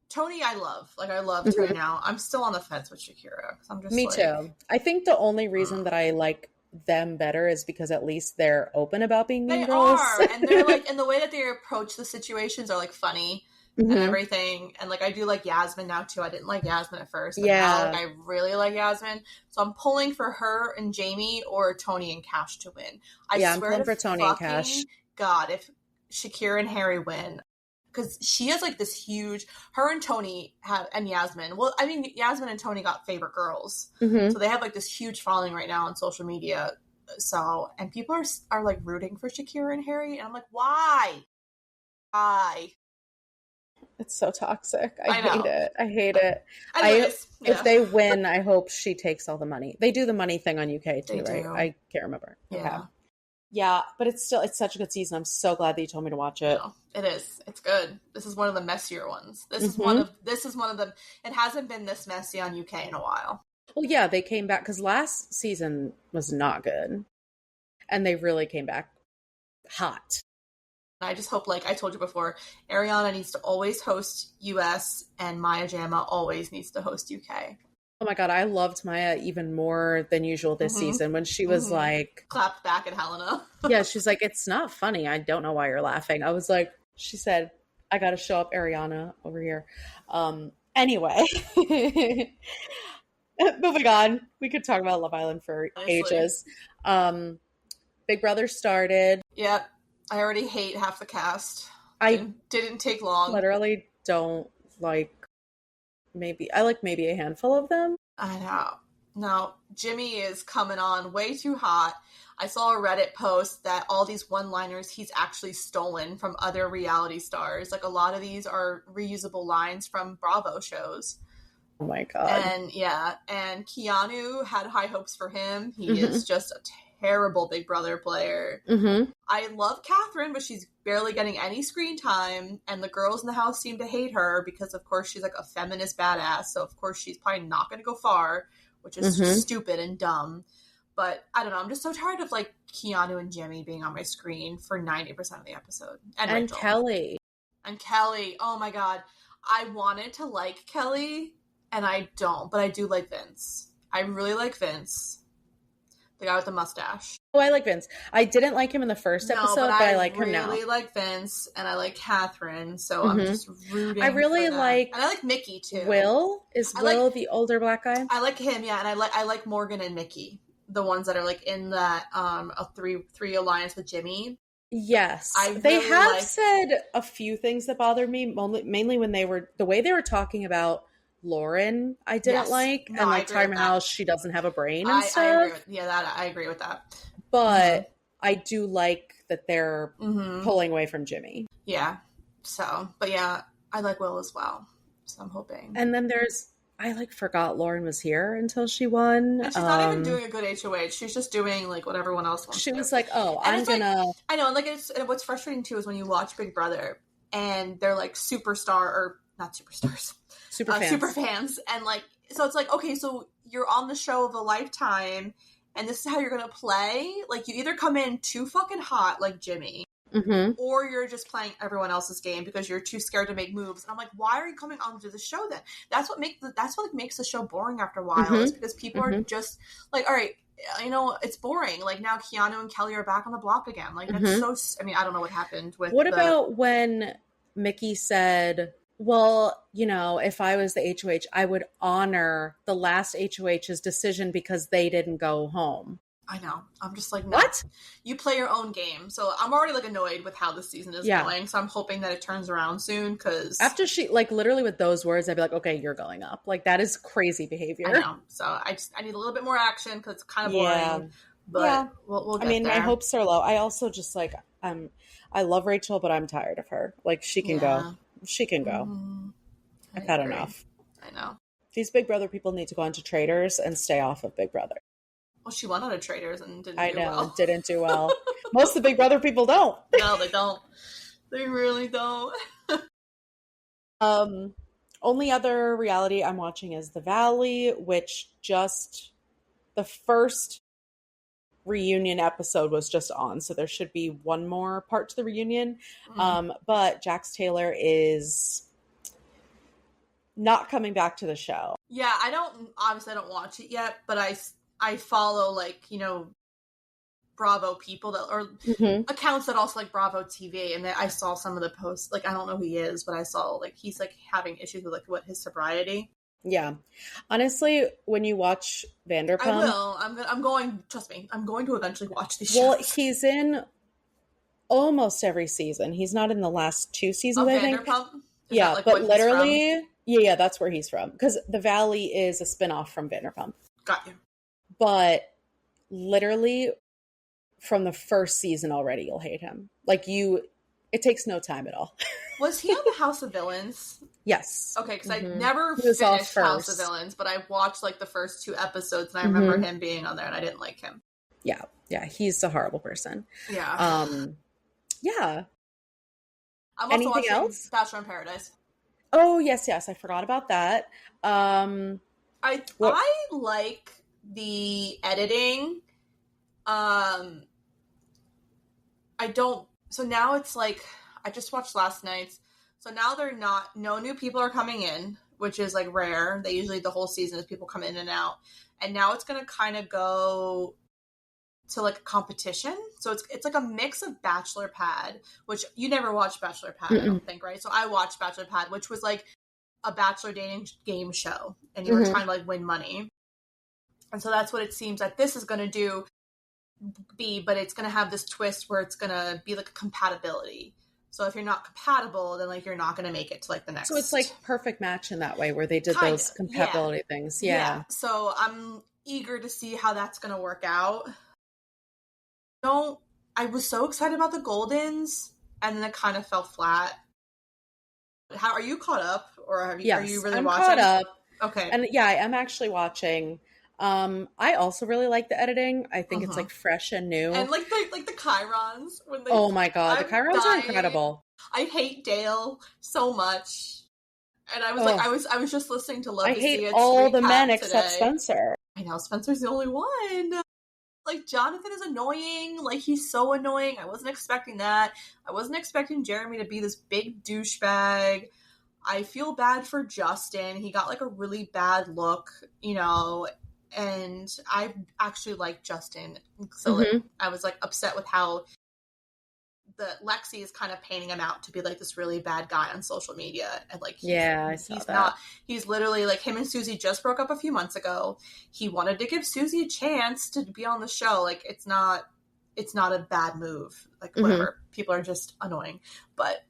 Tony, I love. Like I love Tony now. I'm still on the fence with Shakira. I'm just Me too. I think the only reason that I like them better is because at least they're open about being mean girls. They are, and they're like, and the way that they approach the situations are like funny and everything. And like I do like Yasmin now too. I didn't like Yasmin at first, but now like I really like Yasmin. So I'm pulling for her and Jamie or Tony and Cash to win. I'm pulling for Tony and Cash. God, if Shakira and Harry win, because she has like this huge. Her and Tony and Yasmin. Well, I mean, Yasmin and Tony got favorite girls, so they have like this huge following right now on social media. So, and people are like rooting for Shakira and Harry, and I'm like, why? It's so toxic. I hate it. I hate it. Anyways, if they win, I hope she takes all the money. They do the money thing on UK too, right? I can't remember. Yeah. Okay. Yeah, but it's such a good season. I'm so glad that you told me to watch it. No, it is. It's good. This is one of the messier ones. This is one of them. It hasn't been this messy on UK in a while. Well, yeah, they came back because last season was not good. And they really came back hot. I just hope, like I told you before, Ariana needs to always host US and Maya Jama always needs to host UK. Oh my God, I loved Maya even more than usual this season when she was like... clapped back at Helena. Yeah, she's like, it's not funny. I don't know why you're laughing. I was like, she said, I got to show up Ariana over here. Anyway. Moving on. We could talk about Love Island for ages. Big Brother started. Yep. I already hate half the cast. Didn't take long. Literally don't like... I like maybe a handful of them. I know. No, Jimmy is coming on way too hot. I saw a Reddit post that all these one-liners he's actually stolen from other reality stars. Like a lot of these are reusable lines from Bravo shows. Oh my God. And Keanu had high hopes for him. He is just a terrible Big Brother player. Mm-hmm. I love Catherine, but she's barely getting any screen time, and the girls in the house seem to hate her because, of course, she's like a feminist badass, so of course she's probably not going to go far, which is stupid and dumb. But I don't know, I'm just so tired of like Keanu and Jimmy being on my screen for 90% of the episode. And Rachel. Kelly. And Kelly, oh my god. I wanted to like Kelly, and I don't, but I do like Vince. I really like Vince. The guy with the mustache. Oh, I like Vince. I didn't like him in the first episode, but I like him now. I really like Vince, and I like Catherine, so I'm just rooting I really for them. like... And I like Mickey, too. Will? Is Will the older black guy? I like him, yeah, and I like Morgan and Mickey. The ones that are like in that a three alliance with Jimmy. Yes. They have said a few things that bothered me, mainly when the way they were talking about Lauren, I didn't like. No, and like talking about how she doesn't have a brain and stuff. I agree with that. But I do like that they're pulling away from Jimmy. Yeah. So, but yeah, I like Will as well. So I'm hoping. And then I forgot Lauren was here until she won. And she's not even doing a good HOH. She's just doing like what everyone else wants. She was like, "Oh, I'm gonna." Like, I know, and like and what's frustrating too is when you watch Big Brother and they're like superstar or not superstars, super fans, and like so it's like okay, so you're on the show of a lifetime, and this is how you're gonna play. Like you either come in too fucking hot like Jimmy. Or you're just playing everyone else's game because you're too scared to make moves. And I'm like, why are you coming onto the show then? That's what makes the show boring after a while. Is because people are just like, all right, you know, it's boring. Like now Keanu and Kelly are back on the block again. Like that's so. I mean, I don't know what happened with. What about when Mickey said, "Well, you know, if I was the HOH, I would honor the last HOH's decision because they didn't go home." I know. I'm just like, no. What? You play your own game. So I'm already like annoyed with how the season is going. So I'm hoping that it turns around soon because after she like literally with those words, I'd be like, okay, you're going up. Like that is crazy behavior. I know. So I need a little bit more action because it's kind of boring. But we'll get there. My hopes are low. I also just like I love Rachel, but I'm tired of her. Like she can go. She can go. I've had enough. I know. These Big Brother people need to go into Traders and stay off of Big Brother. Well, she went on a Traders and didn't do well. Didn't do well. Most of the Big Brother people don't. No, they don't. They really don't. Only other reality I'm watching is The Valley, which just the first reunion episode was just on, so there should be one more part to the reunion. But Jax Taylor is not coming back to the show. Yeah, I don't watch it yet, but I follow like, you know, Bravo people that or accounts that also like Bravo TV, and I saw some of the posts. Like I don't know who he is, but I saw like he's like having issues with like his sobriety. Yeah, honestly, when you watch Vanderpump, I will. I'm going. Trust me, I'm going to eventually watch these shows. Well, he's in almost every season. He's not in the last two seasons. I think. Vanderpump? Yeah, like but literally, yeah, that's where he's from because The Valley is a spinoff from Vanderpump. Got you. But literally from the first season already, you'll hate him. Like it takes no time at all. Was he on the House of Villains? Yes. Okay, because I never finished House of Villains, but I watched like the first 2 episodes and I remember him being on there and I didn't like him. Yeah. Yeah. He's a horrible person. Yeah. Yeah. I'm also anything else? Bachelor in Paradise. Oh, yes. I forgot about that. I like the editing. So now it's like I just watched last night's, so now no new people are coming in, which is like rare. They usually the whole season is people come in and out, and now it's gonna kind of go to like a competition. So it's like a mix of Bachelor Pad, which you never watched Bachelor Pad, I don't think, right? So I watched Bachelor Pad, which was like a bachelor dating game show, and you were trying to like win money. And so that's what it seems like this is going to but it's going to have this twist where it's going to be like a compatibility. So if you're not compatible, then like you're not going to make it to like the next. So it's like Perfect Match in that way where they did those compatibility things. Yeah. So I'm eager to see how that's going to work out. I was so excited about the Goldens and then it kind of fell flat. How are you caught up or are you really watching? I'm caught up. Okay. And yeah, I am actually watching. I also really like the editing. I think it's Mm-hmm. like fresh and new. And like the chyrons when they Oh my god, the I'm chirons are dying. incredible. I hate Dale so much. And I was like, Oh, I was just listening to Love I to hate See It's all the men recap except today. Spencer. I know Spencer's the only one. Like Jonathan is annoying. Like he's so annoying. I wasn't expecting that. I wasn't expecting Jeremy to be this big douchebag. I feel bad for Justin. He got like a really bad look, you know, and I actually like Justin. So like I was like upset with how the Lexi is kind of painting him out to be like this really bad guy on social media, and like I saw he's that. not. He's literally like, him and Susie just broke up a few months ago. He wanted to give Susie a chance to be on the show. Like it's not a bad move. Like whatever, people are just annoying. But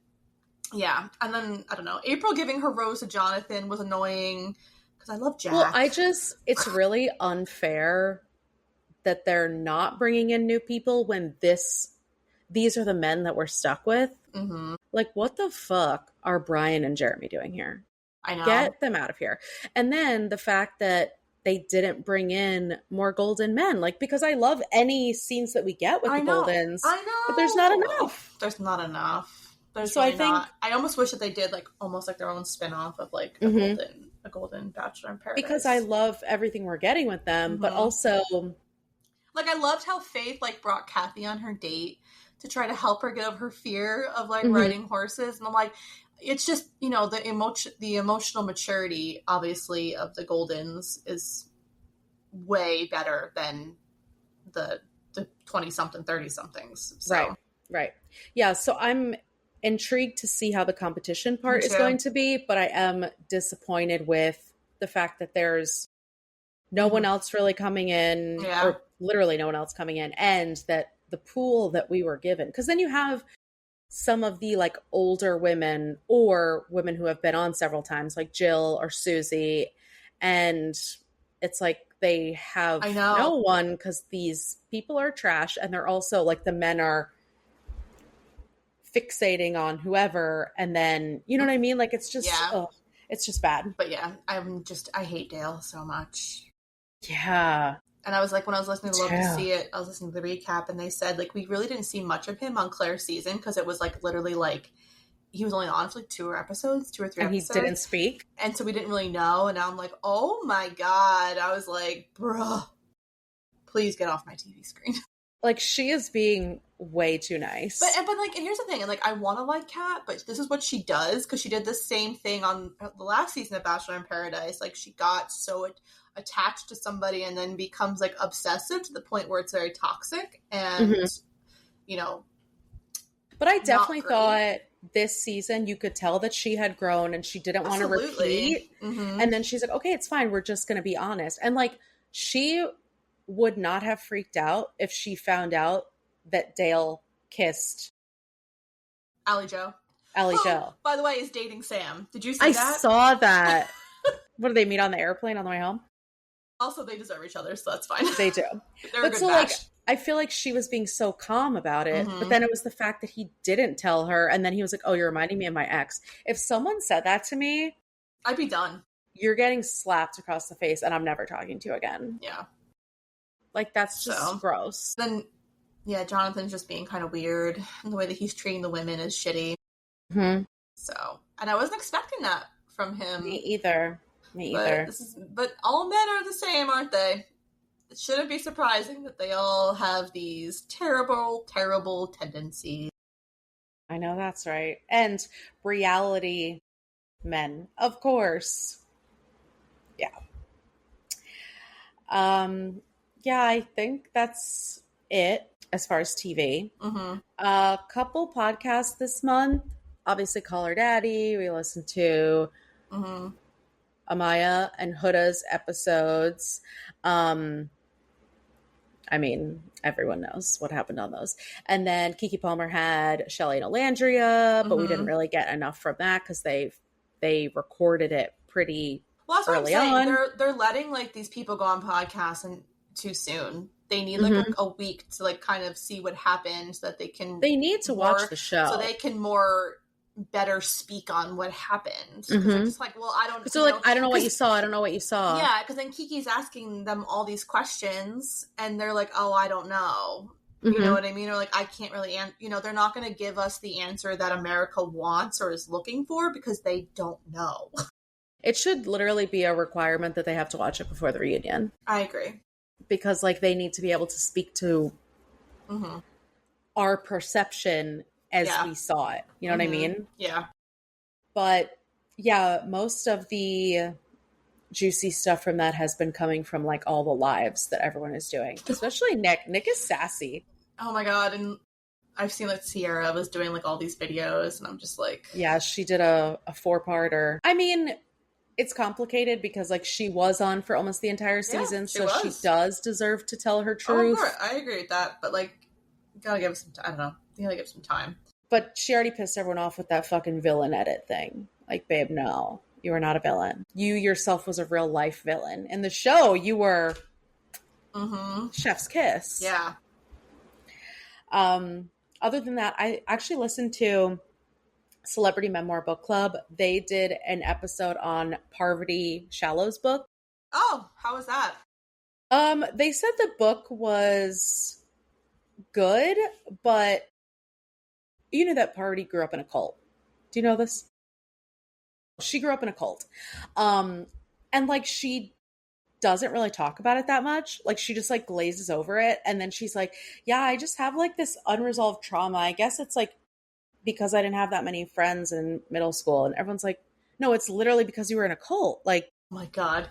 yeah, and then I don't know. April giving her rose to Jonathan was annoying because I love Jack. Well, it's really unfair that they're not bringing in new people when these are the men that we're stuck with. Like, what the fuck are Brian and Jeremy doing here? I know. Get them out of here. And then the fact that they didn't bring in more golden men, like, because I love any scenes that we get with the Goldens. I know. But there's not enough. There's not enough. There's so really I think not. I almost wish that they did like almost like their own spin-off of like a golden Bachelor in Paradise. Because I love everything we're getting with them, but also like I loved how Faith like brought Kathy on her date to try to help her get over her fear of like riding horses, and I'm like, it's just, you know, the emotional maturity obviously of the Goldens is way better than the 20 something 30 somethings. So. Right. Yeah, so I'm intrigued to see how the competition part is going to be, but I am disappointed with the fact that there's no one else really coming in, or literally no one else coming in, and that the pool that we were given, because then you have some of the like older women or women who have been on several times, like Jill or Susie, and it's like they have no one because these people are trash, and they're also like, the men are fixating on whoever, and then, you know what I mean? Like, it's just, it's just bad. But yeah, I hate Dale so much. Yeah. And I was like, when I was listening to Love to See It, I was listening to the recap, and they said like, we really didn't see much of him on Claire's season because it was like literally like he was only on for like 2 or 3 episodes, and he didn't speak, and so we didn't really know. And now I'm like, oh my god, I was like, bruh, please get off my TV screen. Like, she is being way too nice. But like, and here's the thing, and like, I want to like Kat, but this is what she does, because she did the same thing on the last season of Bachelor in Paradise. Like, she got so attached to somebody and then becomes like obsessive to the point where it's very toxic, and you know. But I definitely thought this season you could tell that she had grown and she didn't want to repeat. And then she's like, okay, it's fine, we're just going to be honest. And like, she would not have freaked out if she found out that Dale kissed Allie Joe. By the way, is dating Sam. Did you see that? I saw that. What, do they meet on the airplane on the way home? Also, they deserve each other, so that's fine. They do. They're a good match. Like, I feel like she was being so calm about it, but then it was the fact that he didn't tell her, and then he was like, oh, you're reminding me of my ex. If someone said that to me, I'd be done. You're getting slapped across the face, and I'm never talking to you again. Yeah. Like, that's just gross. Then, yeah, Jonathan's just being kind of weird, and the way that he's treating the women is shitty. So, and I wasn't expecting that from him. Me either. But all men are the same, aren't they? It shouldn't be surprising that they all have these terrible, terrible tendencies. I know, that's right. And reality men, of course. Yeah. Yeah, I think that's it as far as TV. A couple podcasts this month. Obviously, Call Her Daddy. We listened to Amaya and Huda's episodes. I mean, everyone knows what happened on those. And then Keke Palmer had Shelly and Alandria, but we didn't really get enough from that because they recorded it pretty early on. They're letting like these people go on podcasts and too soon. They need like a week to like kind of see what happened so that they can. They need to watch the show so they can more better speak on what happened. Because they're just like, well, I don't. So like, I don't know what you saw. I don't know what you saw. Yeah, because then Kiki's asking them all these questions, and they're like, oh, I don't know. You know what I mean? Or like, I can't really, they're not going to give us the answer that America wants or is looking for because they don't know. It should literally be a requirement that they have to watch it before the reunion. I agree. Because like they need to be able to speak to our perception as we saw it. You know what I mean? Yeah. But yeah, most of the juicy stuff from that has been coming from like all the lives that everyone is doing, especially Nick. Nick is sassy. Oh my God. And I've seen like Sierra was doing like all these videos and I'm just like, yeah, she did a 4-parter. I mean, it's complicated because like she was on for almost the entire season, so she does deserve to tell her truth. Oh, I agree with that, but like, you gotta give some time. I don't know. You gotta give some time. But she already pissed everyone off with that fucking villain edit thing. Like, babe, no, you are not a villain. You yourself was a real life villain. In the show, you were chef's kiss. Yeah. Other than that, I actually listened to Celebrity Memoir Book Club. They did an episode on Parvati Shallow's book. Oh, how was that? They said the book was good, but you know that Parvati grew up in a cult. Do you know this? She grew up in a cult. And like she doesn't really talk about it that much. Like she just like glazes over it. And then she's like, yeah, I just have like this unresolved trauma. I guess it's like because I didn't have that many friends in middle school. And everyone's like, no, it's literally because you were in a cult. Like, oh my God.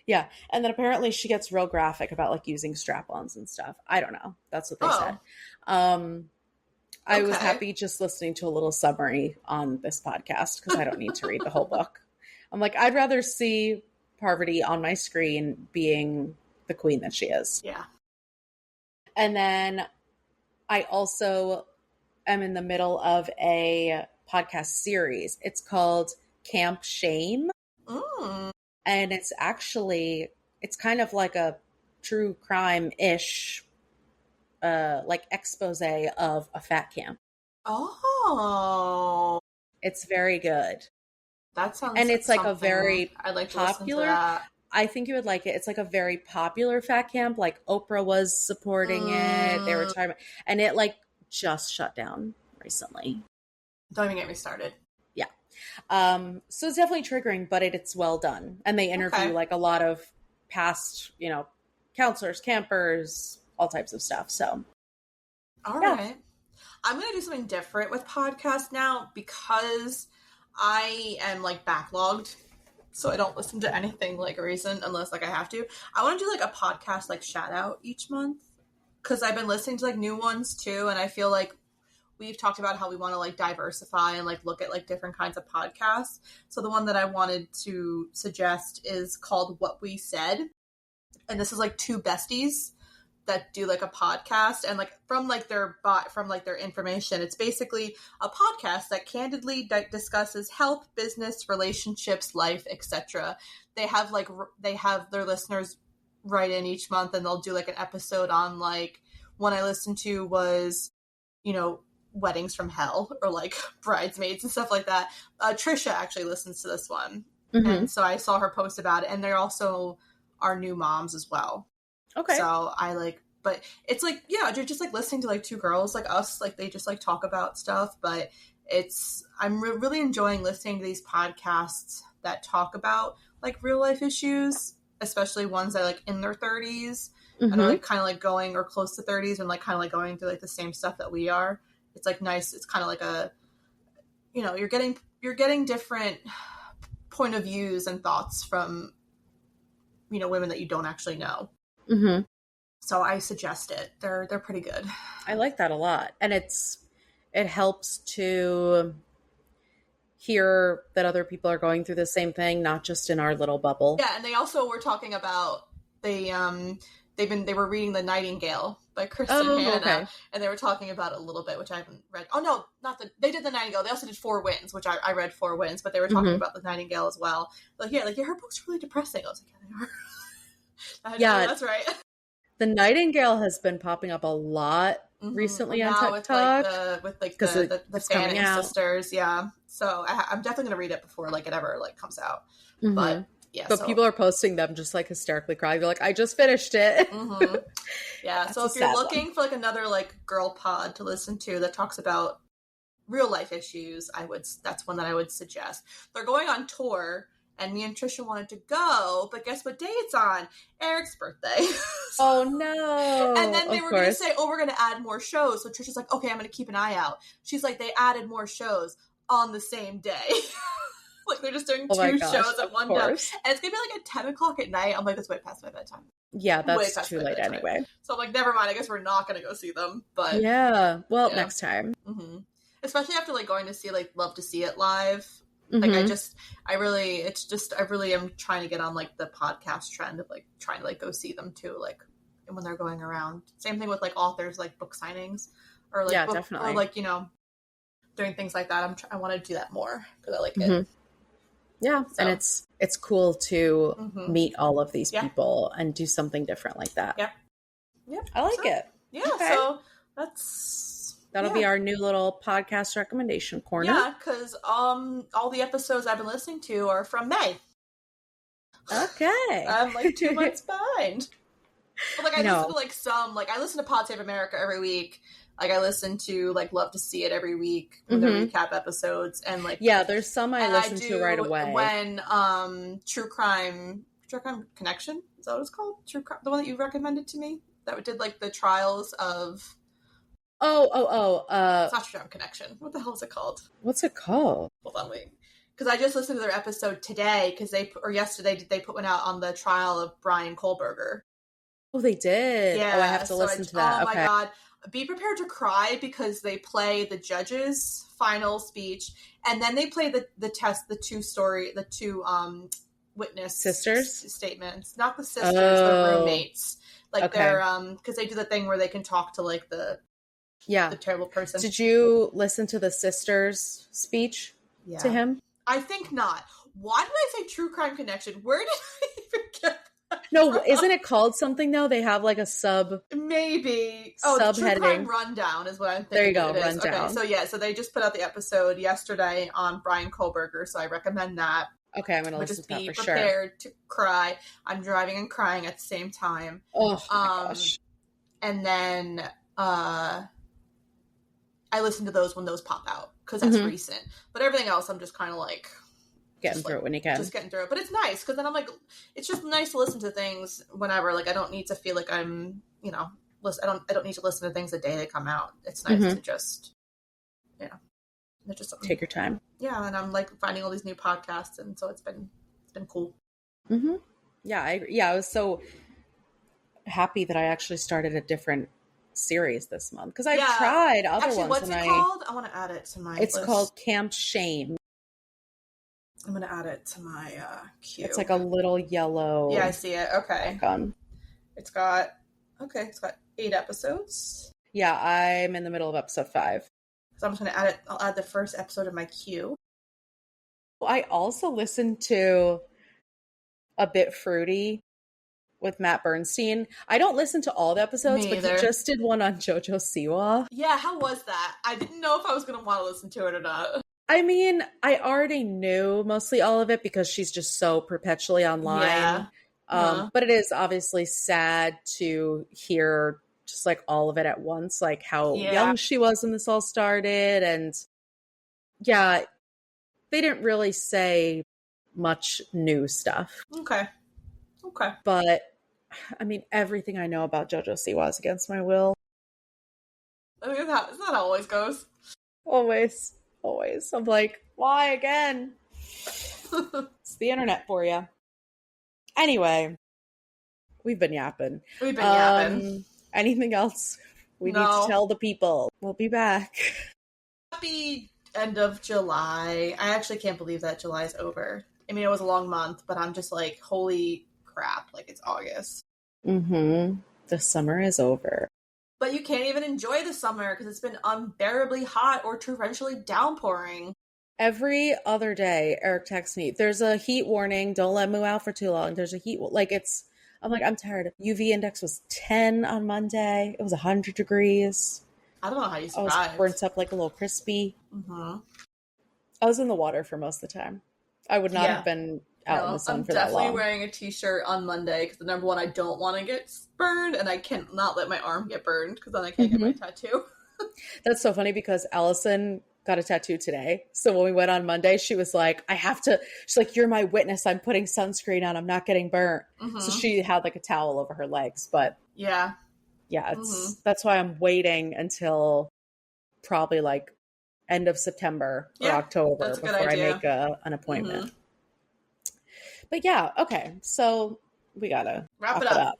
Yeah. And then apparently she gets real graphic about like using strap-ons and stuff. I don't know. That's what they said. I was happy just listening to a little summary on this podcast because I don't need to read the whole book. I'm like, I'd rather see Parvati on my screen being the queen that she is. Yeah. And then I also am in the middle of a podcast series. It's called Camp Shame. And it's kind of like a true crime-ish like expose of a fat camp. Oh. It's very good. That sounds and it's like a very I'd like popular. to listen to that. I think you would like it. It's like a very popular fat camp. Like Oprah was supporting it. They were talking about, and it like just shut down recently. Don't even get me started. Yeah. So it's definitely triggering, but it's well done. And they interview like a lot of past, counselors, campers, all types of stuff. So. All right. I'm going to do something different with podcasts now because I am like backlogged. So I don't listen to anything like recent unless like I have to. I want to do like a podcast like shout out each month because I've been listening to like new ones too. And I feel like we've talked about how we want to like diversify and like look at like different kinds of podcasts. So the one that I wanted to suggest is called What We Said. And this is like two besties that do like a podcast and like from their information. It's basically a podcast that candidly discusses health, business, relationships, life, etc. They have their listeners write in each month and they'll do like an episode on like one I listened to was, weddings from hell or like bridesmaids and stuff like that. Trisha actually listens to this one. And so I saw her post about it and they're also our new moms as well. Okay. So but it's like, you're just like listening to like two girls like us, like they just like talk about stuff, but I'm really enjoying listening to these podcasts that talk about like real life issues, especially ones that are like in their 30s and are like kind of like going or close to 30s and like kind of like going through like the same stuff that we are. It's like nice. It's kind of like a, you're getting different point of views and thoughts from, women that you don't actually know. So I suggest it. They're pretty good. I like that a lot. And it helps to hear that other people are going through the same thing, not just in our little bubble. Yeah, and they also were talking about they were reading The Nightingale by Kristen Hanna, and they were talking about it a little bit, which I haven't read. Oh no, they did The Nightingale. They also did Four Winds, which I read Four Winds, but they were talking about The Nightingale as well. Like her book's really depressing. I was like, yeah, they are. Yeah, that's right. The Nightingale has been popping up a lot recently on TikTok with the Fanning sisters. Yeah, So I'm definitely going to read it before like it ever like comes out. Mm-hmm. But yeah. But people are posting them just like hysterically crying. They're like, I just finished it. Mm-hmm. Yeah. So if you're looking for like another like girl pod to listen to that talks about real life issues, that's one that I would suggest. They're going on tour, and me and Trisha wanted to go, but guess what day it's on? Eric's birthday. Oh no. And then they were going to say, oh, we're going to add more shows. So Trisha's like, okay, I'm going to keep an eye out. She's like, they added more shows on the same day. Like they're just doing two shows at one time. And it's going to be like at 10 o'clock at night. I'm like, that's way past my bedtime. Yeah, that's too late anyway. So I'm like, never mind. I guess we're not going to go see them. But yeah, well, next time. Mm-hmm. Especially after like going to see like Love to See It live. Mm-hmm. Like I really am trying to get on like the podcast trend of like trying to like go see them too, like when they're going around. Same thing with like authors, like book signings or like definitely. Or like, you know, doing things like that. I want to do that more because I like it. Yeah, so. And it's cool to meet all of these people and do something different like that. Yeah. I like it. Yeah, okay. So that'll be our new little podcast recommendation corner. Yeah, because all the episodes I've been listening to are from May. Okay. I'm like 2 months behind. But like I listen to like some, like I listen to Pod Save America every week. Like I listen to like Love to See It every week with the recap episodes, and like there's some I listen to right away. When True Crime Connection, is that what it's called? True Crime, the one that you recommended to me that did like the trials of. It's not True Crime Connection. What the hell is it called? What's it called? Hold on, wait. Because I just listened to their episode today yesterday they put one out on the trial of Brian Kohlberger. Oh, they did. Yeah, I have to listen to that. Oh my god. Be prepared to cry because they play the judge's final speech, and then they play the two witness statements, not the sisters, the roommates. Like they're because they do the thing where they can talk to like the terrible person. Did you listen to the sisters' speech to him? I think not. Why did I say True Crime Connection? Where did I even get? No, isn't it called something though? They have like a maybe subheading. True Crime Rundown is what I'm thinking. There you go, Rundown. Okay, so they just put out the episode yesterday on Brian Kohlberger, so I recommend that. Okay, I'm gonna listen to that for sure. Be prepared to cry. I'm driving and crying at the same time. Oh my gosh! And then I listen to those when those pop out because that's recent. But everything else, I'm just kind of like. Getting through it when you can. Just getting through it. But it's nice because then I'm like, it's just nice to listen to things whenever. Like I don't need to feel like I'm, you know, I don't need to listen to things the day they come out. It's nice to just, just take your time. Yeah, and I'm like finding all these new podcasts, and so it's been cool. Mm-hmm. Yeah, I was so happy that I actually started a different series this month because I tried other ones. What's it called? I want to add it to my. It's list. called Camp Shame. I'm going to add it to my queue. It's like a little yellow. Yeah, I see it. Okay. Icon. It's got 8 episodes. Yeah, I'm in the middle of episode 5. So I'm just going to add it. I'll add the first episode of my queue. I also listened to A Bit Fruity with Matt Bernstein. I don't listen to all the episodes, but he just did one on JoJo Siwa. Yeah, how was that? I didn't know if I was going to want to listen to it or not. I mean, I already knew mostly all of it because she's just so perpetually online. Yeah. But it is obviously sad to hear just like all of it at once, like how young she was when this all started. And they didn't really say much new stuff. Okay. But I mean, everything I know about JoJo Siwa is against my will. I mean, isn't that how it always goes? Always. I'm like, why again? It's the internet for you. Anyway, we've been yapping. Anything else we need to tell the people? We'll be back. Happy end of July. I actually can't believe that July's over. I mean, it was a long month, but I'm just like, holy crap, like it's August. Mm-hmm. The summer is over. But you can't even enjoy the summer because it's been unbearably hot or torrentially downpouring. Every other day, Eric texts me, there's a heat warning. Don't let Moo out for too long. There's a heat. I'm like, I'm tired. UV index was 10 on Monday. It was 100 degrees. I don't know how you survived. I was burnt up like a little crispy. Mm-hmm. I was in the water for most of the time. I would not have been out in the sun for that long. I'm definitely wearing a t-shirt on Monday because number one, I don't want to get burned, and I cannot let my arm get burned because then I can't get my tattoo. That's so funny because Allison got a tattoo today. So when we went on Monday, she was like, she's like, you're my witness. I'm putting sunscreen on. I'm not getting burnt. So she had like a towel over her legs. But yeah, that's why I'm waiting until probably like end of September or October before I make an appointment. But yeah, okay. So we gotta wrap it up.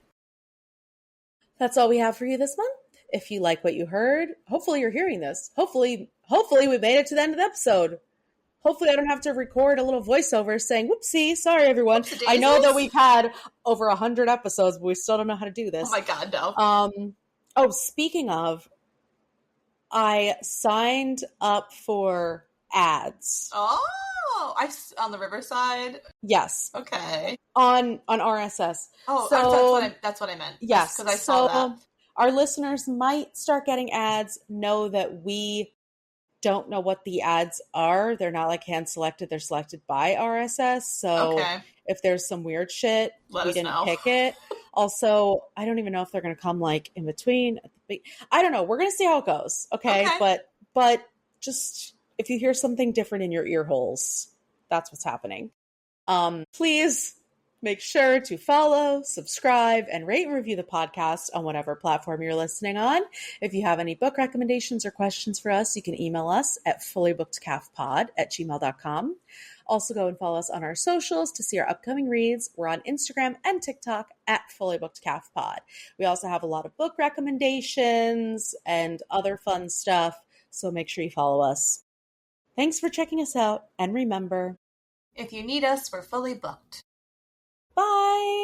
That's all we have for you this month. If you like what you heard, hopefully you're hearing this. Hopefully we made it to the end of the episode. Hopefully I don't have to record a little voiceover saying, whoopsie, sorry everyone. I know that we've had over 100 episodes, but we still don't know how to do this. Oh my God, no. Speaking of, I signed up for ads. Oh, on the Riverside? Yes. Okay. On RSS. Oh, so, that's what I meant. Yes. Because I saw that. Our listeners might start getting ads. Know that we don't know what the ads are. They're not like hand selected. They're selected by RSS. So if there's some weird shit, we didn't pick it. Also, I don't even know if they're going to come like in between. I don't know. We're going to see how it goes. Okay. But just if you hear something different in your ear holes, that's what's happening. Please make sure to follow, subscribe, and rate and review the podcast on whatever platform you're listening on. If you have any book recommendations or questions for us, you can email us at fullybookedcalfpod@gmail.com. Also go and follow us on our socials to see our upcoming reads. We're on Instagram and TikTok at fullybookedcalfpod. We also have a lot of book recommendations and other fun stuff, so make sure you follow us. Thanks for checking us out, and remember, if you need us, we're fully booked. Bye!